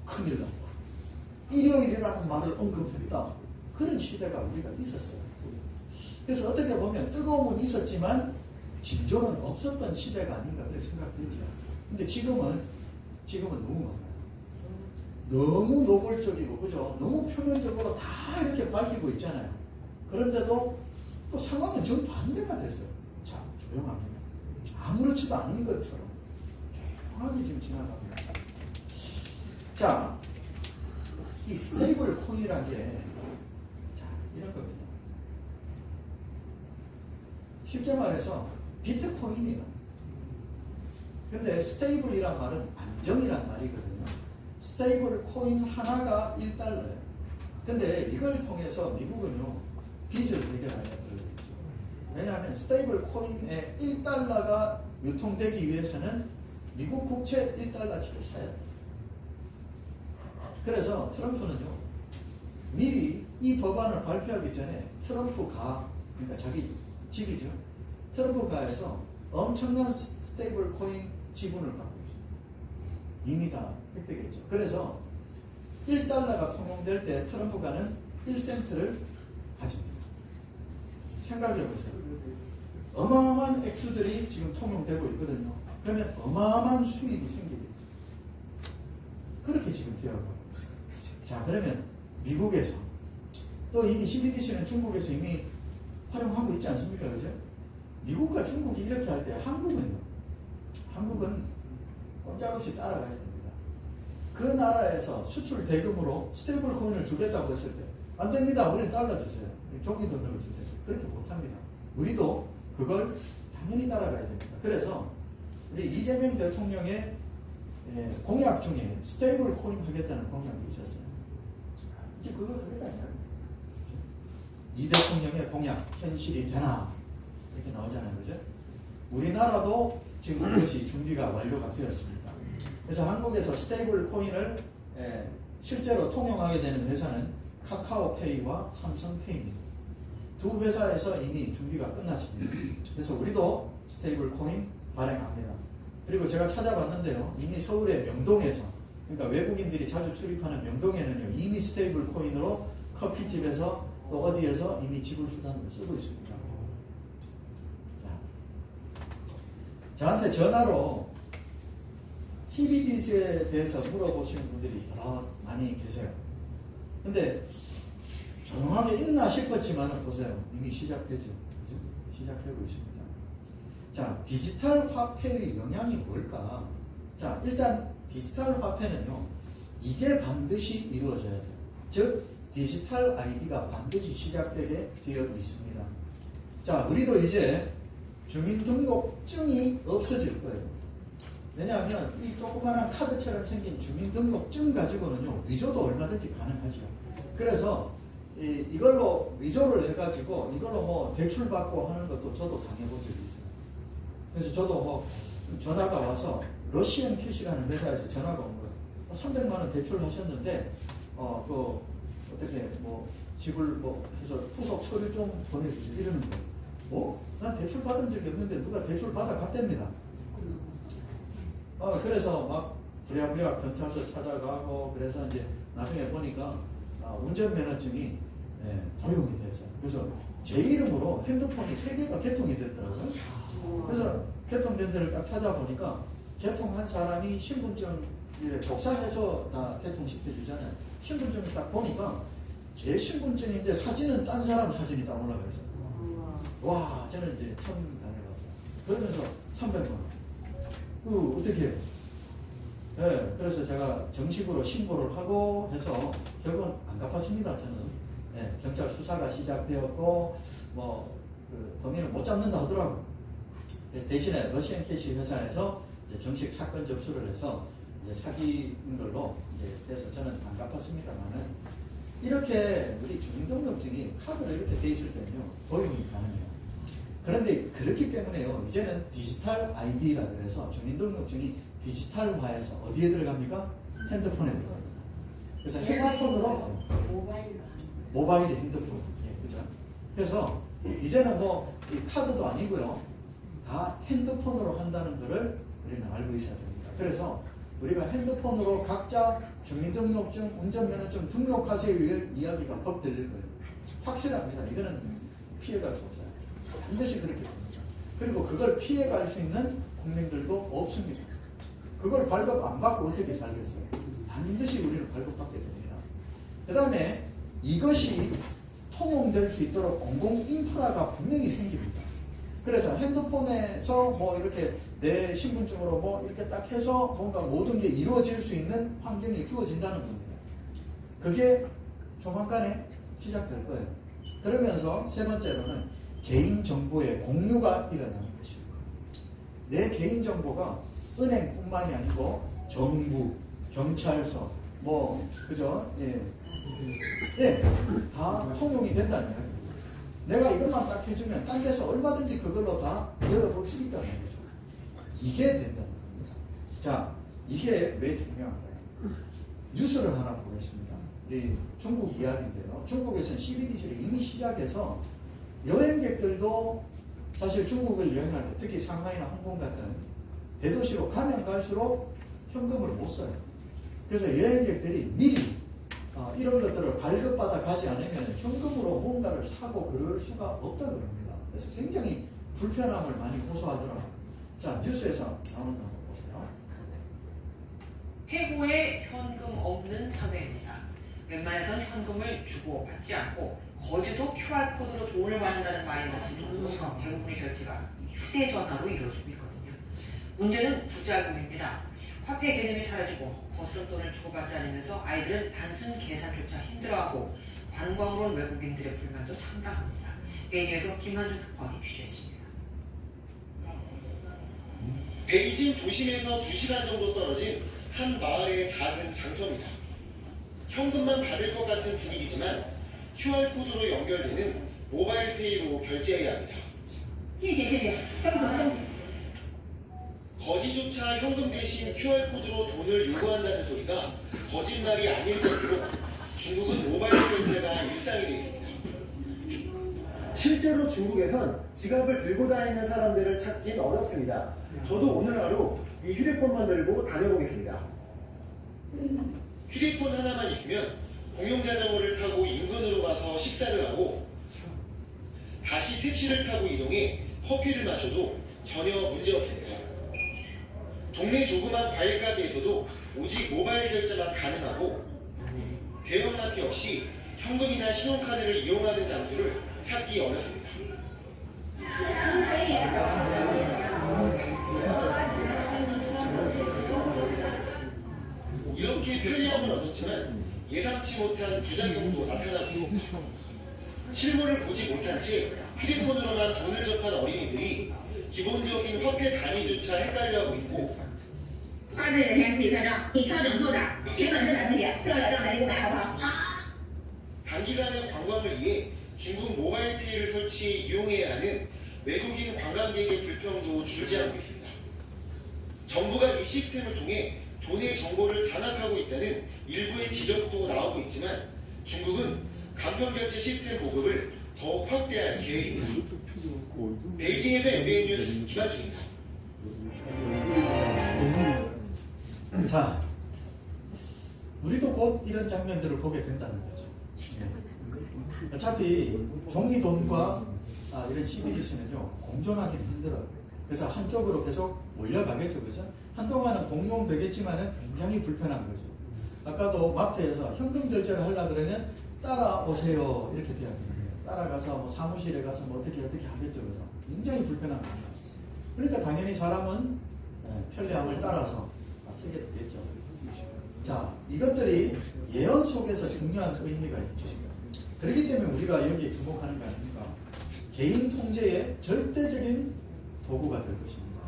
큰일 났다. 일요일이라는 말을 언급했다. 그런 시대가 우리가 있었어요. 그래서 어떻게 보면 뜨거움은 있었지만 징조는 없었던 시대가 아닌가 그렇게 생각되죠. 근데 지금은 너무 많아요. 너무 노골적이고, 그죠? 너무 표면적으로 다 이렇게 밝히고 있잖아요. 그런데도 또 상황은 정반대가 됐어요. 자, 조용합니다. 아무렇지도 않은 것처럼 조용하게 지금 지나갑니다. 자, 이 스테이블 코인이라는 게, 자, 이런 겁니다. 쉽게 말해서 비트코인이에요. 근데 스테이블이란 말은 안정이란 말이거든요. 스테이블 코인 하나가 1달러예요. 근데 이걸 통해서 미국은요, 빚을 해결하려고 그러죠. 왜냐하면 스테이블 코인의 1달러가 유통되기 위해서는 미국 국채 1달러치를 사야 돼요. 그래서 트럼프는요, 미리 이 법안을 발표하기 전에 트럼프가, 그러니까 자기 집이죠. 트럼프가에서 엄청난 스테이블 코인 지분을 갖고 있습니다. 이미 다 획득했죠. 그래서 1달러가 통용될 때 트럼프가는 1센트를 가집니다. 생각해보세요. 어마어마한 액수들이 지금 통용되고 있거든요. 그러면 어마어마한 수익이 생기겠죠. 그렇게 지금 되어가고 있어요. 자, 그러면 미국에서 또 이미 CBDC는 중국에서 이미 활용하고 있지 않습니까? 그죠? 미국과 중국이 이렇게 할 때 한국은 꼼짝없이 따라가야 됩니다. 그 나라에서 수출 대금으로 스테이블 코인을 주겠다고 했을 때 안 됩니다. 우리는 달러 주세요. 종이 돈으로 주세요. 그렇게 못합니다. 우리도 그걸 당연히 따라가야 됩니다. 그래서 우리 이재명 대통령의 공약 중에 스테이블 코인 하겠다는 공약이 있었어요. 이제 그걸 하겠다는 거예요. 이 대통령의 공약 현실이 되나 이렇게 나오잖아요. 그죠? 우리나라도 지금 그것이 준비가 완료가 되었습니다. 그래서 한국에서 스테이블 코인을 실제로 통용하게 되는 회사는 카카오페이와 삼성페이입니다. 두 회사에서 이미 준비가 끝났습니다. 그래서 우리도 스테이블 코인 발행합니다. 그리고 제가 찾아봤는데요. 이미 서울의 명동에서, 그러니까 외국인들이 자주 출입하는 명동에는요, 이미 스테이블 코인으로 커피집에서 또 어디에서 이미 지불 수단을 쓰고 있습니다. 자, 저한테 전화로 CBDC에 대해서 물어보시는 분들이 많이 계세요. 근데 조용하게 있나 싶었지만 보세요. 이미 시작되죠. 그죠? 시작되고 있습니다. 자, 디지털 화폐의 영향이 뭘까? 자, 일단 디지털 화폐는요, 이게 반드시 이루어져야 돼요. 즉, 디지털 아이디가 반드시 시작되게 되어 있습니다. 자, 우리도 이제 주민등록증이 없어질 거예요. 왜냐하면 이 조그마한 카드처럼 생긴 주민등록증 가지고는요, 위조도 얼마든지 가능하죠. 그래서 이걸로 위조를 해가지고 이걸로 뭐 대출 받고 하는 것도 저도 당해본 적이 있어요. 그래서 저도 뭐 전화가 와서 러시안 캐시라는 회사에서 전화가 온 거예요. 300만 원 대출하셨는데 어떻게 뭐 지불 뭐 해서 후속 서류 좀 보내주세요 이러는 거예요. 뭐? 난 대출 받은 적이 없는데 누가 대출 받아 갔답니다. 그래서 막 부랴부랴 경찰서 찾아가고 그래서 이제 나중에 보니까 운전면허증이 도용이 됐어요. 그래서 제 이름으로 핸드폰이 3개가 개통이 됐더라고요. 그래서 개통된 데를 딱 찾아보니까 개통한 사람이 신분증 복사해서 다 개통시켜 주잖아요. 신분증을 딱 보니까 제 신분증인데 사진은 딴 사람 사진이 딱 올라가 있어요. 와, 저는 이제 처음 당해봤어요. 그러면서 300만 원. 어떻게 해요? 네, 그래서 제가 정식으로 신고를 하고 해서 결국은 안 갚았습니다. 저는 경찰 수사가 시작되었고 범인을 못 잡는다 하더라고요. 대신에 러시안 캐시 회사에서 이제 정식 사건 접수를 해서 이제 사기인 걸로 이제 돼서 저는 안 갚았습니다만은 이렇게 우리 주민등록증이 카드로 이렇게 돼 있을 때는요 도용이 가능해요. 그런데 그렇기 때문에요 이제는 디지털 아이디라 그래서 주민등록증이 디지털화해서 어디에 들어갑니까? 핸드폰에 들어갑니다. 그래서 핸드폰으로 모바일 핸드폰 그죠? 그래서 이제는 뭐 이 카드도 아니고요 다 핸드폰으로 한다는 것을 우리는 알고 있어야 됩니다. 그래서 우리가 핸드폰으로 각자 주민등록증, 운전면허증 등록하세요 이야기가 법 들릴 거예요. 확실합니다. 이거는 피해갈 수 없어요. 반드시 그렇게 됩니다. 그리고 그걸 피해갈 수 있는 국민들도 없습니다. 그걸 발급 안 받고 어떻게 살겠어요? 반드시 우리는 발급받게 됩니다. 그 다음에 이것이 통용될 수 있도록 공공인프라가 분명히 생깁니다. 그래서 핸드폰에서 뭐 이렇게 내 신분증으로 뭐 이렇게 딱 해서 뭔가 모든 게 이루어질 수 있는 환경이 주어진다는 겁니다. 그게 조만간에 시작될 거예요. 그러면서 세 번째로는 개인정보의 공유가 일어나는 것입니다. 내 개인정보가 은행뿐만이 아니고 정부, 경찰서, 그죠? 다 통용이 된다는 거예요. 내가 이것만 딱 해주면 딴 데서 얼마든지 그걸로 다 열어볼 수 있다는 거죠. 이게 된다는 겁니다. 자, 이게 왜 중요한가요? 뉴스를 하나 보겠습니다. 우리 중국 이야기인데요. 중국에서는 CBDC를 이미 시작해서 여행객들도 사실 중국을 여행할 때 특히 상하이나 홍콩 같은 대도시로 가면 갈수록 현금을 못 써요. 그래서 여행객들이 미리 이런 것들을 발급받아 가지 않으면 현금으로 뭔가를 사고 그럴 수가 없다고 합니다. 그래서 굉장히 불편함을 많이 호소하더라고요. 자, 뉴스에서 나오는 거 보세요. 해고에 현금 없는 사회입니다. 웬만해선 현금을 주고 받지 않고 거제도 QR코드로 돈을 받는다는 마이너스 대부분의 결제가 휴대전화로 이루어지고 있거든요. 문제는 부작용입니다. 화폐 개념이 사라지고 거스름돈을 주고받지 않으면서 아이들은 단순 계산조차 힘들어하고 관광으로 온 외국인들의 불만도 상당합니다. 베이징에서 김한준 특파원이 취재했습니다. 베이징 도심에서 2시간 정도 떨어진 한 마을의 작은 장터입니다. 현금만 받을 것 같은 분위기지만 QR코드로 연결되는 모바일 페이로 결제해야 합니다. 거지조차 현금 대신 QR코드로 돈을 요구한다는 소리가 거짓말이 아닐 정도로 중국은 모바일 결제가 일상이 되어 있습니다. 실제로 중국에선 지갑을 들고 다니는 사람들을 찾긴 어렵습니다. 저도 오늘 하루 이 휴대폰만 들고 다녀보겠습니다. 휴대폰 하나만 있으면 공용자전거를 타고 인근으로 가서 식사를 하고 다시 택시를 타고 이동해 커피를 마셔도 전혀 문제없습니다. 동네 조그만 과일 가게에서도 오직 모바일 결제만 가능하고 대형마트 역시 현금이나 신용카드를 이용하는 장소를 찾기 어렵습니다. 이렇게 편리함을 얻었지만 예상치 못한 부작용도 나타나고 있습니다. 실물을 보지 못한 채 휴대폰으로만 돈을 접한 어린이들이 기본적인 화폐 단위조차 헷갈려하고 있고 20日前可以算账，你调整做的，原本是100块钱，需要来账来给我买好不好？ 단기간의 관광을 위해 중국 모바일 페이를 설치해 이용해야 하는 외국인 관광객의 불평도 줄지 않고 있습니다. 정부가 이 시스템을 통해 돈의 정보를 장악하고 있다는 일부의 지적도 나오고 있지만 중국은 간편결제 시스템 보급을 더욱 확대할 계획입니다. 베이징에서 MBN 뉴스 김한중입니다. 자, 우리도 곧 이런 장면들을 보게 된다는 거죠. 어차피 종이돈과 이런 CBDC는요 공존하기는 힘들어요. 그래서 한쪽으로 계속 몰려가겠죠, 그죠? 한동안은 공용되겠지만은 굉장히 불편한 거죠. 아까도 마트에서 현금 결제를 하려 그러면 따라오세요 이렇게 돼야 돼요. 따라가서 뭐 사무실에 가서 뭐 어떻게 하겠죠, 그죠? 굉장히 불편한 거예요. 그러니까 당연히 사람은 편리함을 따라서 쓰게 되겠죠. 자, 이것들이 예언 속에서 중요한 의미가 있죠. 그렇기 때문에 우리가 여기에 주목하는 거 아닙니까? 개인 통제의 절대적인 도구가 될 것입니다.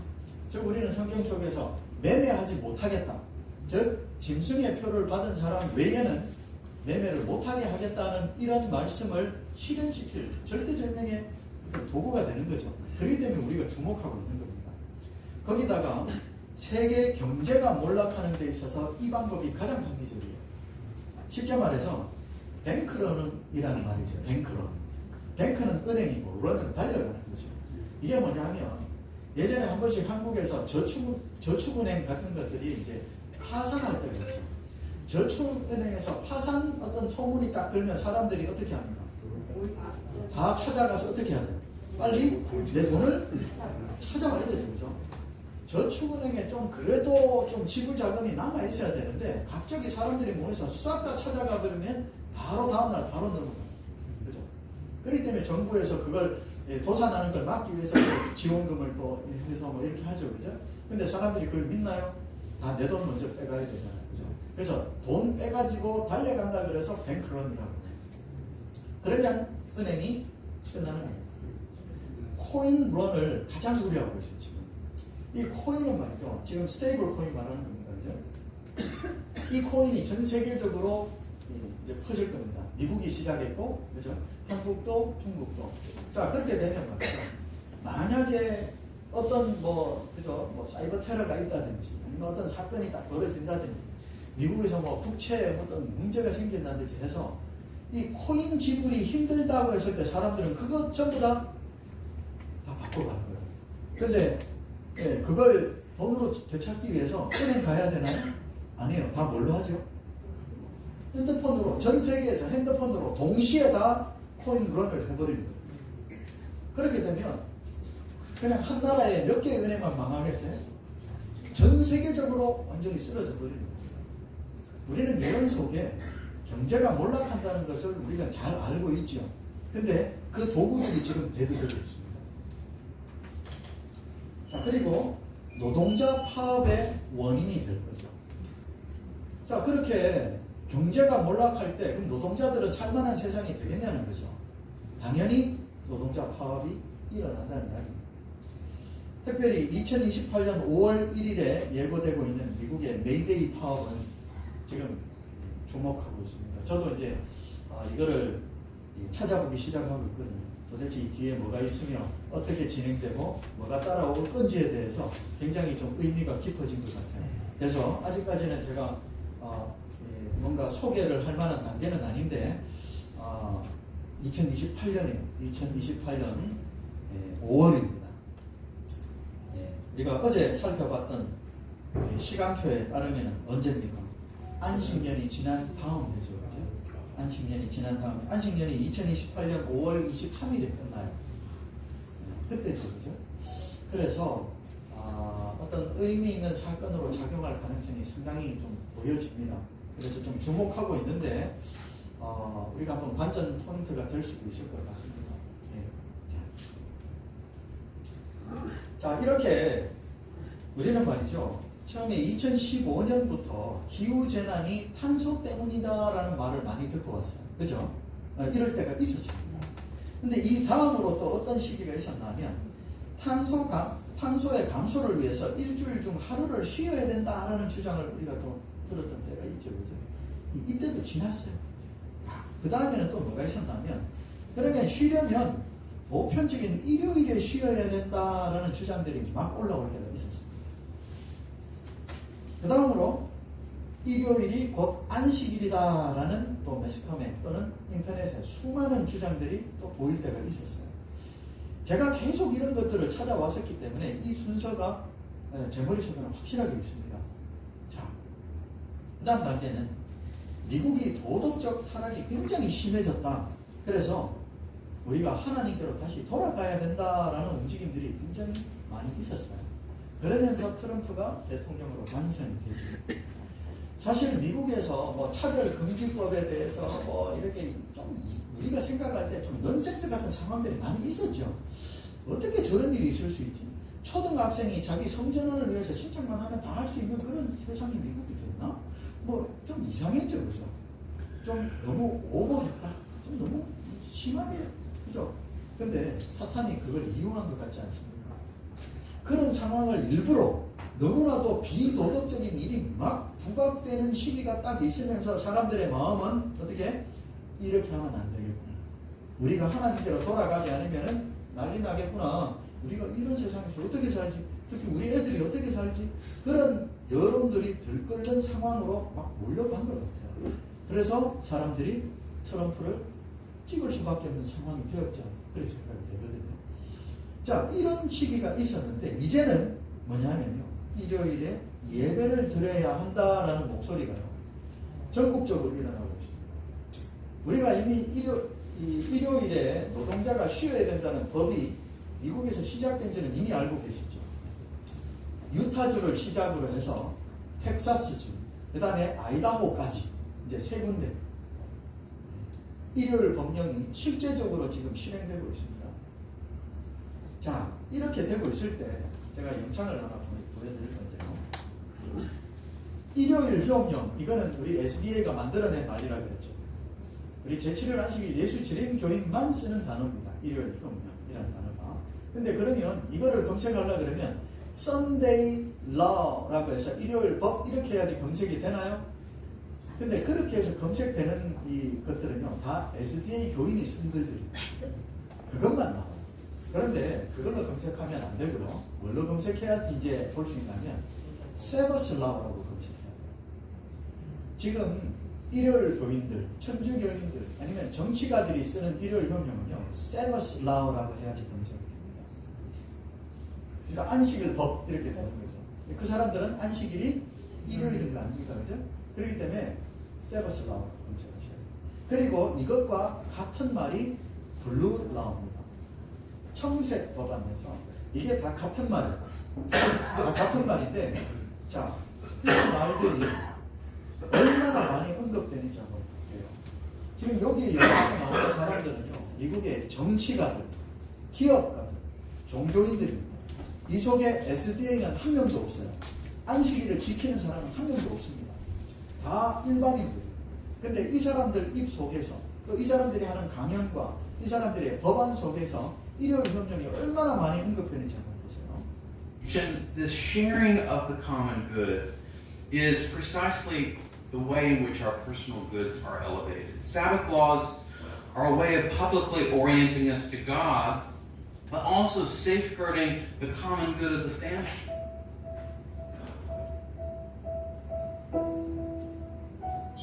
즉 우리는 성경 속에서 매매하지 못하겠다. 즉 짐승의 표를 받은 사람 외에는 매매를 못하게 하겠다는 이런 말씀을 실현시킬 절대절명의 도구가 되는 거죠. 그렇기 때문에 우리가 주목하고 있는 겁니다. 거기다가 세계 경제가 몰락하는 데 있어서 이 방법이 가장 합리적이에요. 쉽게 말해서 뱅크런이라는 말이 있어요. 뱅크런. 뱅크는 은행이고 런은 달려가는 거죠. 이게 뭐냐면 예전에 한 번씩 한국에서 저축은행 같은 것들이 이제 파산할 때가 있죠. 저축은행에서 파산 어떤 소문이 딱 들면 사람들이 어떻게 합니까? 다 찾아가서 어떻게 해야 돼요? 빨리 내 돈을 찾아와야 되죠. 그죠? 저축은행에 좀 그래도 좀 지불 자금이 남아 있어야 되는데 갑자기 사람들이 모여서 싹 다 찾아가 버리면 바로 다음날 바로 넘어가요. 그죠? 그렇기 때문에 정부에서 그걸 도산하는 걸 막기 위해서 지원금을 또 해서 뭐 이렇게 하죠. 그죠? 근데 사람들이 그걸 믿나요? 다 내 돈 먼저 빼가야 되잖아요. 그죠? 그래서 돈 빼가지고 달려간다 그래서 뱅크런이라고 해요. 그러면 은행이 끝나는 거예요. 코인런을 가장 우려하고 있어요. 지금. 이 코인은 말이죠. 지금 스테이블 코인 말하는 겁니다. 그죠? 이 코인이 전 세계적으로 이제 퍼질 겁니다. 미국이 시작했고, 그죠? 한국도, 중국도. 자, 그렇게 되면 말이죠. 만약에 어떤 그죠? 사이버 테러가 있다든지, 아니면 어떤 사건이 딱 벌어진다든지, 미국에서 국채에 어떤 문제가 생긴다든지 해서 이 코인 지불이 힘들다고 했을 때 사람들은 그것 전부 다 바꿔가는 거예요. 근데 그걸 돈으로 되찾기 위해서 은행 가야 되나요? 아니에요. 다 뭘로 하죠? 핸드폰으로, 전 세계에서 핸드폰으로 동시에 다 코인런을 해버리는 거예요. 그렇게 되면 그냥 한 나라에 몇 개의 은행만 망하겠어요? 전 세계적으로 완전히 쓰러져 버리는 거예요. 우리는 예언 속에 경제가 몰락한다는 것을 우리가 잘 알고 있죠. 근데 그 도구들이 지금 대두되고 있습니다. 자, 그리고 노동자 파업의 원인이 될 거죠. 자, 그렇게 경제가 몰락할 때 그럼 노동자들은 살만한 세상이 되겠냐는 거죠. 당연히 노동자 파업이 일어난다는 이야기입니다. 특별히 2028년 5월 1일에 예고되고 있는 미국의 메이데이 파업은 지금 주목하고 있습니다. 저도 이제 이거를 찾아보기 시작하고 있거든요. 도대체 이 뒤에 뭐가 있으며 어떻게 진행되고 뭐가 따라올 건지에 대해서 굉장히 좀 의미가 깊어진 것 같아요. 그래서 아직까지는 제가 뭔가 소개를 할 만한 단계는 아닌데 2028년 5월입니다. 우리가 어제 살펴봤던 시간표에 따르면 언제입니까? 안식년이 지난 다음 해죠. 그죠? 안식년이 지난 다음에 안식년이 2028년 5월 23일에 끝나요. 그때죠. 그죠? 그래서 어떤 의미 있는 사건으로 작용할 가능성이 상당히 좀 보여집니다. 그래서 좀 주목하고 있는데 우리가 한번 관전 포인트가 될 수도 있을 것 같습니다. 자, 이렇게 우리는 말이죠. 처음에 2015년부터 기후재난이 탄소 때문이다라는 말을 많이 듣고 왔어요. 그죠? 이럴 때가 있었습니다. 근데 이 다음으로 또 어떤 시기가 있었냐면 탄소의 감소를 위해서 일주일 중 하루를 쉬어야 된다라는 주장을 우리가 또 들었던 때가 있죠. 그죠? 이때도 지났어요. 그 다음에는 또 뭐가 있었냐면 그러면 쉬려면 보편적인 일요일에 쉬어야 된다라는 주장들이 막 올라올 때가 있었어요. 그 다음으로 일요일이 곧 안식일이다라는 또 매스컴에 또는 인터넷에 수많은 주장들이 또 보일 때가 있었어요. 제가 계속 이런 것들을 찾아왔었기 때문에 이 순서가 제 머릿속에는 확실하게 있습니다. 자, 그 다음 단계는 미국이 도덕적 타락이 굉장히 심해졌다. 그래서 우리가 하나님께로 다시 돌아가야 된다라는 움직임들이 굉장히 많이 있었어요. 그러면서 트럼프가 대통령으로 당선이 되죠. 사실 미국에서 뭐 차별금지법에 대해서 뭐 이렇게 좀 우리가 생각할 때 좀 넌센스 같은 상황들이 많이 있었죠. 어떻게 저런 일이 있을 수 있지? 초등학생이 자기 성전원을 위해서 신청만 하면 다 할 수 있는 그런 세상이 미국이 됐나? 뭐 좀 이상했죠, 그죠? 좀 너무 오버했다. 좀 너무 심하게, 그죠? 근데 사탄이 그걸 이용한 것 같지 않습니까? 그런 상황을 일부러 너무나도 비도덕적인 일이 막 부각되는 시기가 딱 있으면서 사람들의 마음은 어떻게? 이렇게 하면 안 되겠구나. 우리가 하나님께로 돌아가지 않으면 난리 나겠구나. 우리가 이런 세상에서 어떻게 살지? 특히 우리 애들이 어떻게 살지? 그런 여론들이 들끓는 상황으로 막 몰려간 것 같아요. 그래서 사람들이 트럼프를 찍을 수밖에 없는 상황이 되었죠. 그렇게 생각이 되거든요. 자, 이런 시기가 있었는데 이제는 뭐냐면요. 일요일에 예배를 드려야 한다라는 목소리가요. 전국적으로 일어나고 있습니다. 우리가 이미 일요일에 노동자가 쉬어야 된다는 법이 미국에서 시작된 지는 이미 알고 계시죠. 유타주를 시작으로 해서 텍사스주, 그 다음에 아이다호까지 이제 세 군데 일요일 법령이 실제적으로 지금 실행되고 있습니다. 자, 이렇게 되고 있을 때 제가 영상을 하나 보여드릴 건데요. 일요일 효명, 이거는 우리 SDA가 만들어낸 말이라고 했죠. 우리 제7일 안식일 예수 진행교인만 쓰는 단어입니다. 일요일 효명이라는 단어가. 근데 그러면 이거를 검색하려고 그러면 Sunday Law라고 해서 일요일 법 이렇게 해야지 검색이 되나요? 근데 그렇게 해서 검색되는 이 것들은요, 다 SDA 교인이 쓴 글들입니다. 그것만 나와요. 그런데 그걸로 검색하면 안 되고요. 뭘로 검색해야 이제 볼 수 있냐면 세버스 라우라고 검색해야 돼요. 지금 일요일 교인들, 천주교인들 아니면 정치가들이 쓰는 일요일 법령은요, 세버스 라우라고 해야지 검색이 됩니다. 그러니까 안식일 법 이렇게 되는 거죠. 그 사람들은 안식일이 일요일인 거 아닙니까, 그죠? 그렇기 때문에 세버스 라우 검색하셔야 돼요. 그리고 이것과 같은 말이 블루 라우입니다. 청색 법안에서 이게 다 같은 말이에요. 다 같은 말인데, 자, 이 말들이 얼마나 많이 언급되는지 한번 볼게요. 지금 여기 영화에 나오는 사람들은요, 미국의 정치가들, 기업가들, 종교인들입니다. 이 속에 SDA는 한 명도 없어요. 안식일을 지키는 사람은 한 명도 없습니다. 다 일반인들. 근데 이 사람들 입 속에서 또 이 사람들이 하는 강연과 이 사람들의 법안 속에서 일요일 협령이 얼마나 많이 언급되는지 한번 보세요. The sharing of the common good is precisely the way in which our personal goods are elevated. Sabbath laws are a way of publicly orienting us to God, but also safeguarding the common good of the family.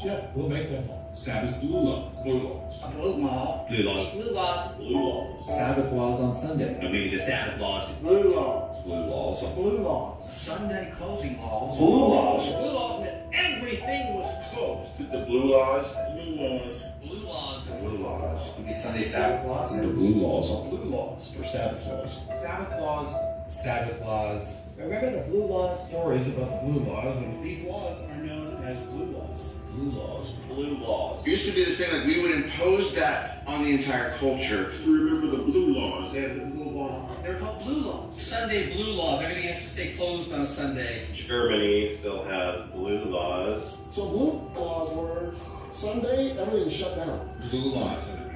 Yeah, we'll make them law. Sabbath blue laws. Blue laws. A blue law. Blue laws. Blue laws. Blue laws. Sabbath laws on Sunday. And maybe the Sabbath laws. Blue laws. Blue laws. Blue laws. Sunday closing laws. Blue laws. Blue laws meant everything was closed. The blue laws. Blue laws. Blue laws. Blue laws. Would be Sunday Sabbath laws. The blue laws. Blue laws or Sabbath laws. Sabbath laws. Sabbath laws. Remember the blue laws? Stories about the blue laws. These laws are known as blue laws. Blue laws. Blue laws. It used to be the thing, like we would impose that on the entire culture. Remember the blue laws. Yeah, the blue law. They're called blue laws. Sunday blue laws. Everything has to stay closed on a Sunday. Germany still has blue laws. So blue laws were Sunday, everything shut down. Blue laws in America.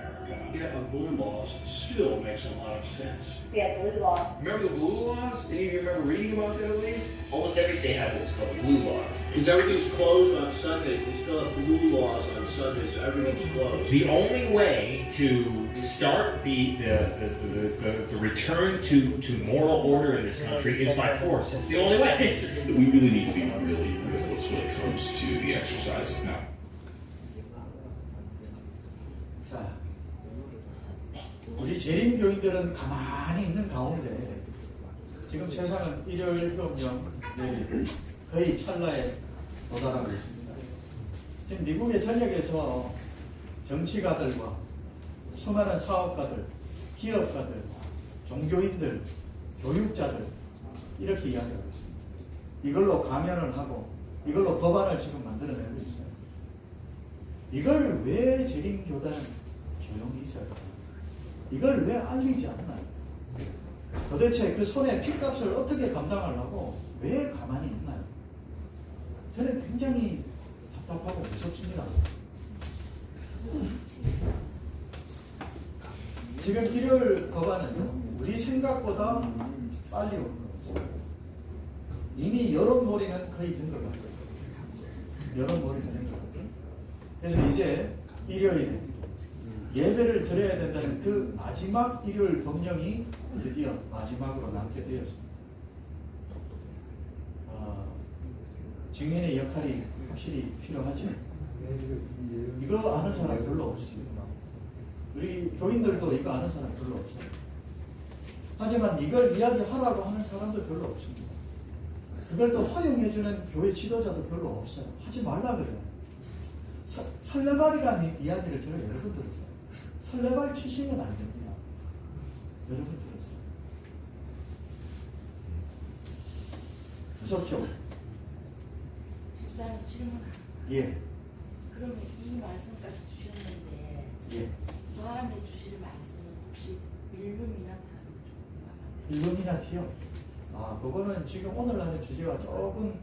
Yeah, blue laws still makes a lot of sense. Yeah, blue laws. Remember the blue laws? Any of you remember reading about that at least? Almost every state has what's called blue laws. Because everything's closed on Sundays. They still have blue laws on Sundays, so everything's closed. The only way to start the return to moral order in this country is by force. It's the only way. We really need to be really ruthless when it comes to the exercise of power. 자, 우리 재림 교인들은 가만히 있는 가운데 지금 세상은 일요일 협령 내일 거의 찰나에 도달하고 있습니다. 지금 미국의 전역에서 정치가들과 수많은 사업가들, 기업가들, 종교인들, 교육자들 이렇게 이야기하고 있습니다. 이걸로 강연을 하고 이걸로 법안을 지금 만들어내고 있어요. 이걸 왜 재림교단은 조용히 있어요? 이걸 왜 알리지 않나요? 도대체 그 손에 핏값을 어떻게 감당하려고 왜 가만히 있나요? 저는 굉장히 답답하고 무섭습니다. 지금 일요일 법안은요, 우리 생각보다 빨리 오는 거죠. 이미 여론몰이는 거의 된 것 같아요. 여론몰이는 된 것 같아요. 그래서 이제 일요일에 예배를 드려야 된다는 그 마지막 일요일 법령이 드디어 마지막으로 남게 되었습니다. 증인의 역할이 확실히 필요하죠. 이거 아는 사람 별로 없습니다. 우리 교인들도 이거 아는 사람 별로 없어요. 하지만 이걸 이야기하라고 하는 사람도 별로 없습니다. 그걸 또 허용해주는 교회 지도자도 별로 없어요. 하지 말라 그래요. 설레발이라는 이야기를 제가 여러 번 들었어요. 설레발 치시면 안 됩니다. 여러 번 들었어요. 무섭죠? 집사님 질문. 예. 그러면 이 말씀까지 주셨는데 예. 다음에 주실 말씀은 혹시 일루미나티요? 그거는 지금 오늘 하는 주제와 조금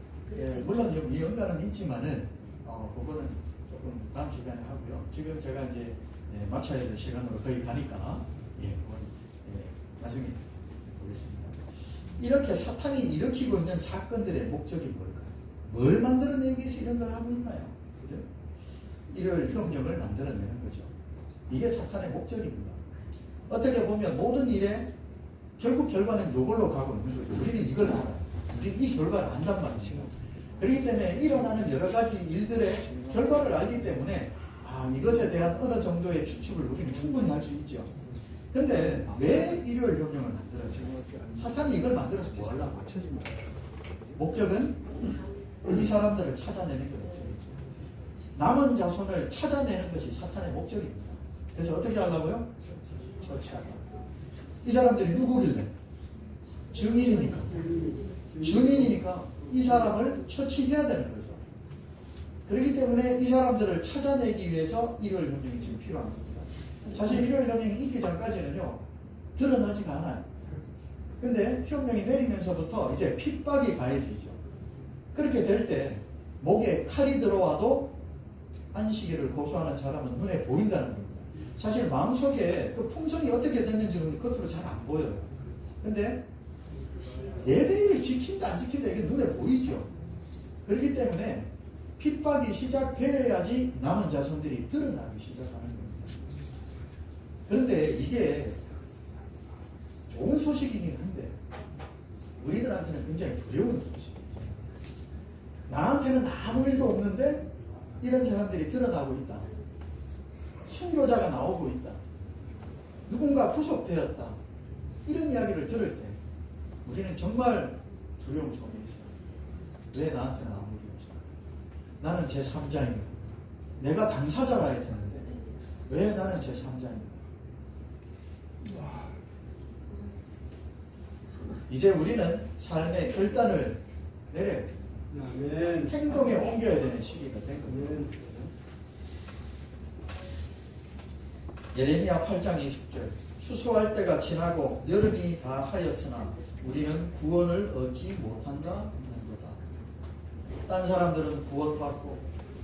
물론 연관은 있지만은 그거는 조금 다음 시간에 하고요. 지금 제가 이제 맞춰야 될 시간으로 거의 가니까 나중에 보겠습니다. 이렇게 사탄이 일으키고 있는 사건들의 목적이 뭘까요? 뭘 만들어내기 위해서 이런 걸 하고 있나요? 그죠? 일요일 협력을 만들어내는 거죠. 이게 사탄의 목적입니다. 어떻게 보면 모든 일에 결국 결과는 이걸로 가고 있는 거죠. 우리는 이걸 알아요. 우리는 이 결과를 안단 말이죠. 그렇기 때문에 일어나는 여러 가지 일들의 결과를 알기 때문에 이것에 대한 어느 정도의 추측을 우리는 충분히 할 수 있죠. 근데 왜 일요일 협령을 만들었죠? 사탄이 이걸 만들어서 뭐 하려고? 목적은 이 사람들을 찾아내는 게 목적이죠. 남은 자손을 찾아내는 것이 사탄의 목적입니다. 그래서 어떻게 하려고요? 처치하다. 이 사람들이 누구길래? 증인이니까. 증인이니까 이 사람을 처치해야 되는 거죠. 그렇기 때문에 이 사람들을 찾아내기 위해서 일요일 협령이 지금 필요한 겁니다. 사실 일요일 협령이 있기 전까지는요, 드러나지가 않아요. 근데 협령이 내리면서부터 이제 핍박이 가해지죠. 그렇게 될 때 목에 칼이 들어와도 안식일을 고수하는 사람은 눈에 보인다는 겁니다. 사실 마음속에 그 품성이 어떻게 됐는지는 겉으로 잘 안 보여요. 근데 예배를 지킨다 안 지킨다 이게 눈에 보이죠. 그렇기 때문에 핍박이 시작되어야지 남은 자손들이 드러나기 시작하는 겁니다. 그런데 이게 좋은 소식이긴 한데 우리들한테는 굉장히 두려운 소식이죠. 나한테는 아무 일도 없는데 이런 사람들이 드러나고 있다. 순교자가 나오고 있다. 누군가 구속되었다. 이런 이야기를 들을 때 우리는 정말 두려움 속에 있어요. 왜 나한테는 아무 일이 없을까? 나는 제3자인가? 내가 당사자라야 되는데 왜 나는 제3자인가? 이제 우리는 삶의 결단을 내려야 됩니다. 행동에 옮겨야 되는 시기가 된 겁니다. 예레미야 8장 20절 추수할 때가 지나고 여름이 다 하였으나 우리는 구원을 얻지 못한다 하는도다. 딴 사람들은 구원받고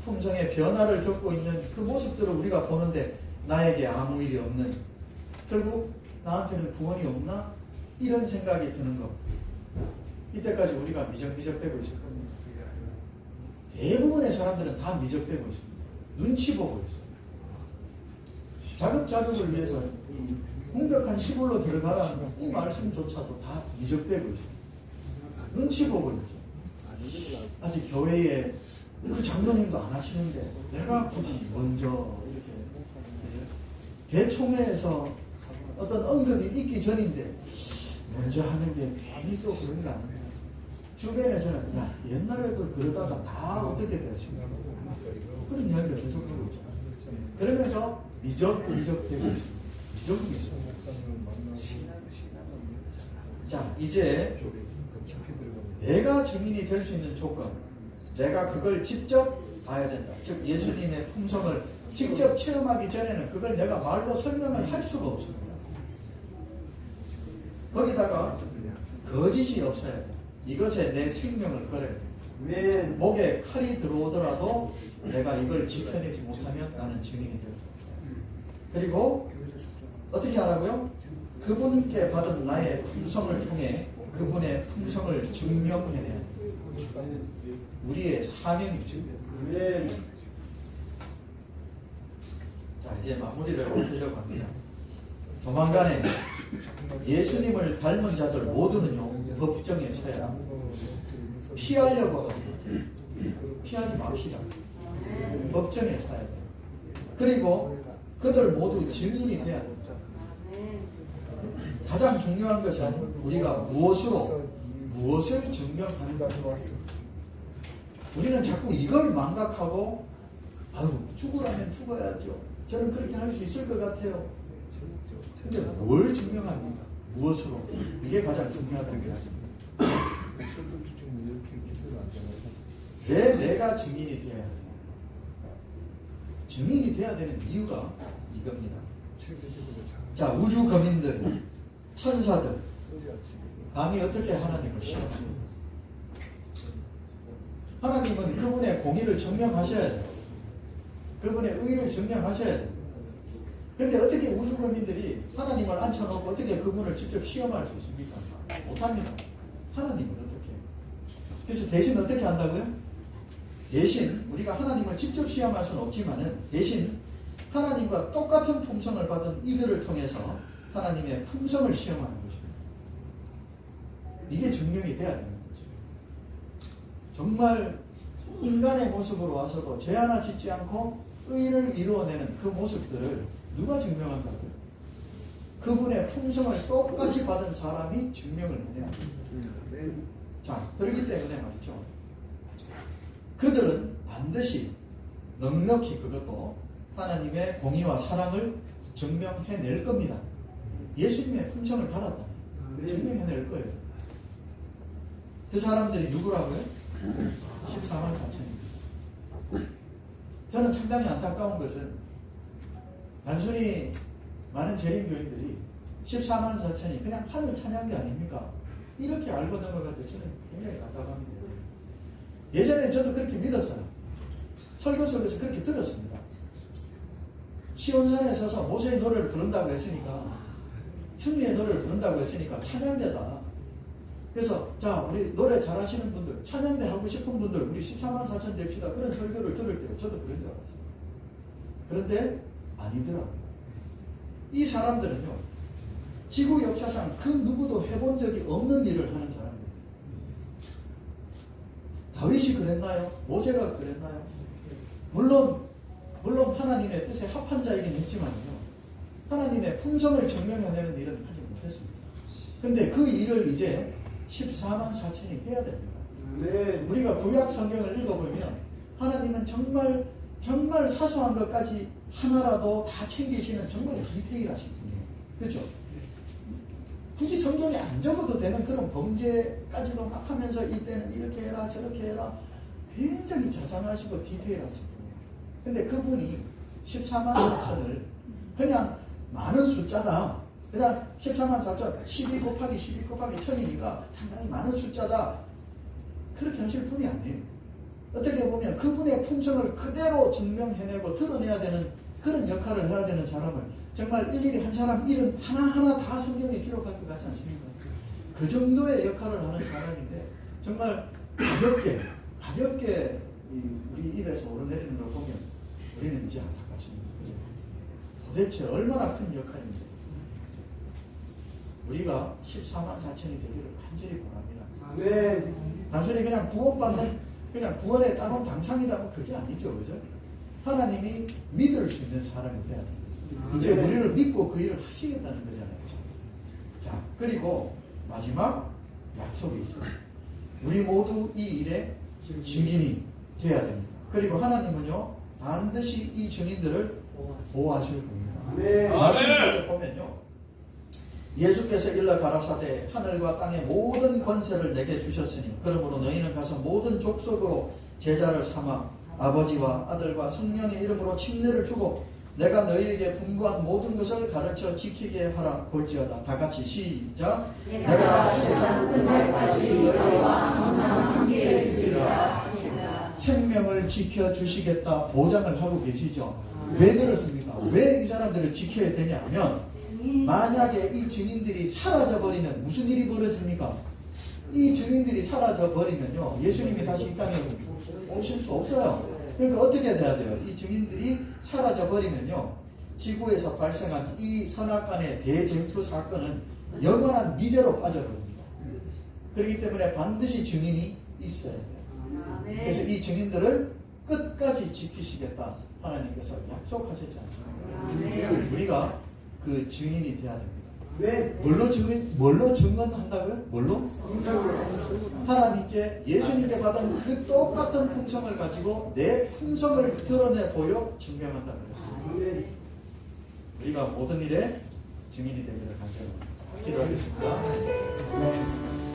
품성의 변화를 겪고 있는 그 모습들을 우리가 보는데 나에게 아무 일이 없는, 결국 나한테는 구원이 없나? 이런 생각이 드는 것. 이때까지 우리가 미적미적되고 있을 겁니다. 대부분의 사람들은 다 미적되고 있습니다. 눈치 보고 있어요. 자급자족을 위해서 공격한 시골로 들어가라는 이 말씀조차도 다 미적되고 있습니다. 눈치 보고 있죠. 아직 교회에 그 장로님도 안 하시는데 내가 굳이 먼저 이렇게 대총회에서 어떤 언급이 있기 전인데 먼저 하는 게 괜히 또 그런 거 아니에요. 주변에서는 야 옛날에도 그러다가 다 어떻게 됐습니까? 그런 이야기를 계속하고 있잖아요. 그러면서 미적되고 있습니다. 미적입니다. 자, 이제 내가 증인이 될 수 있는 조건, 내가 그걸 직접 봐야 된다. 즉 예수님의 품성을 직접 체험하기 전에는 그걸 내가 말로 설명을 할 수가 없습니다. 거기다가 거짓이 없어야 돼. 이것에 내 생명을 걸어야 돼. 목에 칼이 들어오더라도 내가 이걸 지켜내지 못하면 나는 증인이 될 수 없어요. 그리고 어떻게 하라고요? 그분께 받은 나의 품성을 통해 그분의 품성을 증명해내야 돼. 우리의 사명이죠. 자, 이제 마무리를 하려고 합니다. 조만간에 예수님을 닮은 자들 모두는요 법정에 서야 피하려고 하지 마세요. 피하지 맙시다. 법정에 서야 돼요. 그리고 그들 모두 증인이 돼야 됩니다. 가장 중요한 것은 우리가 무엇을 증명하는가. 우리는 자꾸 이걸 망각하고 아유 죽으라면 죽어야죠. 저는 그렇게 할 수 있을 것 같아요. 근데 뭘 증명합니까? 무엇으로? 이게 가장 중요하다는 게 있습니다. 왜 내가 증인이 되어야 돼요? 증인이 되어야 되는 이유가 이겁니다. 자, 우주 거민들, 천사들, 감히 어떻게 하나님을 시험합니까? 하나님은 그분의 공의를 증명하셔야 돼요. 그분의 의를 증명하셔야 돼요. 그런데 어떻게 우주거민들이 하나님을 앉혀놓고 어떻게 그분을 직접 시험할 수 있습니까? 못합니다. 하나님은 어떻게 해요? 그래서 대신 어떻게 한다고요? 대신 우리가 하나님을 직접 시험할 수는 없지만은 대신 하나님과 똑같은 품성을 받은 이들을 통해서 하나님의 품성을 시험하는 것입니다. 이게 증명이 돼야 되는 거죠. 정말 인간의 모습으로 와서도 죄 하나 짓지 않고 의를 이루어내는 그 모습들을 누가 증명한다고요? 그분의 품성을 똑같이 받은 사람이 증명을 해내야 합니다. 자, 그렇기 때문에 말이죠. 그들은 반드시 넉넉히 그것도 하나님의 공의와 사랑을 증명해낼 겁니다. 예수님의 품성을 받았다면 증명해낼 거예요. 그 사람들이 누구라고요? 14만 4천입니다. 저는 상당히 안타까운 것은 단순히 많은 재림교인들이 14만 4천이 그냥 하늘 찬양대 아닙니까? 이렇게 알고 넘어갈 때 저는 굉장히 답답합니다. 예전에 저도 그렇게 믿었어요. 설교 속에서 그렇게 들었습니다. 시온산에 서서 모세의 노래를 부른다고 했으니까, 승리의 노래를 부른다고 했으니까 찬양대다. 그래서 자, 우리 노래 잘하시는 분들, 찬양대 하고 싶은 분들 우리 14만 4천 됩시다. 그런 설교를 들을 때요 저도 그런 줄 알았어요. 그런데 아니더라고요. 이 사람들은요, 지구 역사상 그 누구도 해본 적이 없는 일을 하는 사람들입니다. 다윗이 그랬나요? 모세가 그랬나요? 물론 하나님의 뜻에 합한 자이긴 했지만요, 하나님의 품성을 증명해내는 일은 하지 못했습니다. 근데 그 일을 이제 14만 4천이 해야 됩니다. 네. 우리가 구약 성경을 읽어보면 하나님은 정말 사소한 것까지 하나라도 다 챙기시는 정말 디테일하신 분이에요. 그렇죠? 굳이 성경에 안 적어도 되는 그런 범죄까지도 막 하면서 이때는 이렇게 해라 저렇게 해라 굉장히 자상하시고 디테일하신 분이에요. 근데 그분이 14만 4천을 그냥 많은 숫자다, 그냥 14만 4천 12 곱하기 12 곱하기 1000이니까 상당히 많은 숫자다, 그렇게 하실 분이 아니에요. 어떻게 보면 그분의 품성을 그대로 증명해내고 드러내야 되는 그런 역할을 해야 되는 사람을 정말 일일이 한 사람 이름 하나하나 다 성경에 기록할 것 같지 않습니까? 그 정도의 역할을 하는 사람인데 정말 가볍게 우리 입에서 오르내리는 걸 보면 우리는 이제 안타깝습니다. 그죠? 도대체 얼마나 큰 역할인데 우리가 14만 4천이 되기를 간절히 바랍니다. 네. 단순히 그냥 구원받는, 그냥 구원에 따놓은 당상이다 뭐 그게 아니죠. 그죠? 하나님이 믿을 수 있는 사람이 돼야 됩니다. 이제 우리를 믿고 그 일을 하시겠다는 거잖아요. 자, 그리고 마지막 약속이 있어요. 우리 모두 이 일의 증인이 돼야 됩니다. 그리고 하나님은요, 반드시 이 증인들을 보호하실 겁니다. 네. 말씀 속에 보면요, 예수께서 일러 가라사대 하늘과 땅의 모든 권세를 내게 주셨으니 그러므로 너희는 가서 모든 족속으로 제자를 삼아 아버지와 아들과 성령의 이름으로 침례를 주고 내가 너희에게 분부한 모든 것을 가르쳐 지키게 하라 볼지어다. 다 같이 시작. 내가 세상 끝날까지 너희와 항상 함께 있으리라. 생명을 지켜주시겠다 보장을 하고 계시죠. 왜 그렇습니까? 왜 이 사람들을 지켜야 되냐 하면, 만약에 이 증인들이 사라져버리면 무슨 일이 벌어집니까? 이 증인들이 사라져버리면요, 예수님이 다시 이 땅에 오실 수 없어요. 그러니까 어떻게 돼야 돼요? 이 증인들이 사라져버리면요, 지구에서 발생한 이 선악간의 대쟁투 사건은 영원한 미제로 빠져버립니다. 그렇기 때문에 반드시 증인이 있어야 돼요. 그래서 이 증인들을 끝까지 지키시겠다 하나님께서 약속하셨지 않습니까? 우리가 그 증인이 돼야 됩니다. 뭘로 증언한다고요? 뭘로? 하나님께, 예수님께 받은 그 똑같은 품성을 가지고 내 품성을 드러내 보여 증명한다고 그랬습니다. 우리가 모든 일에 증인이 되기를 간절히 기도하겠습니다.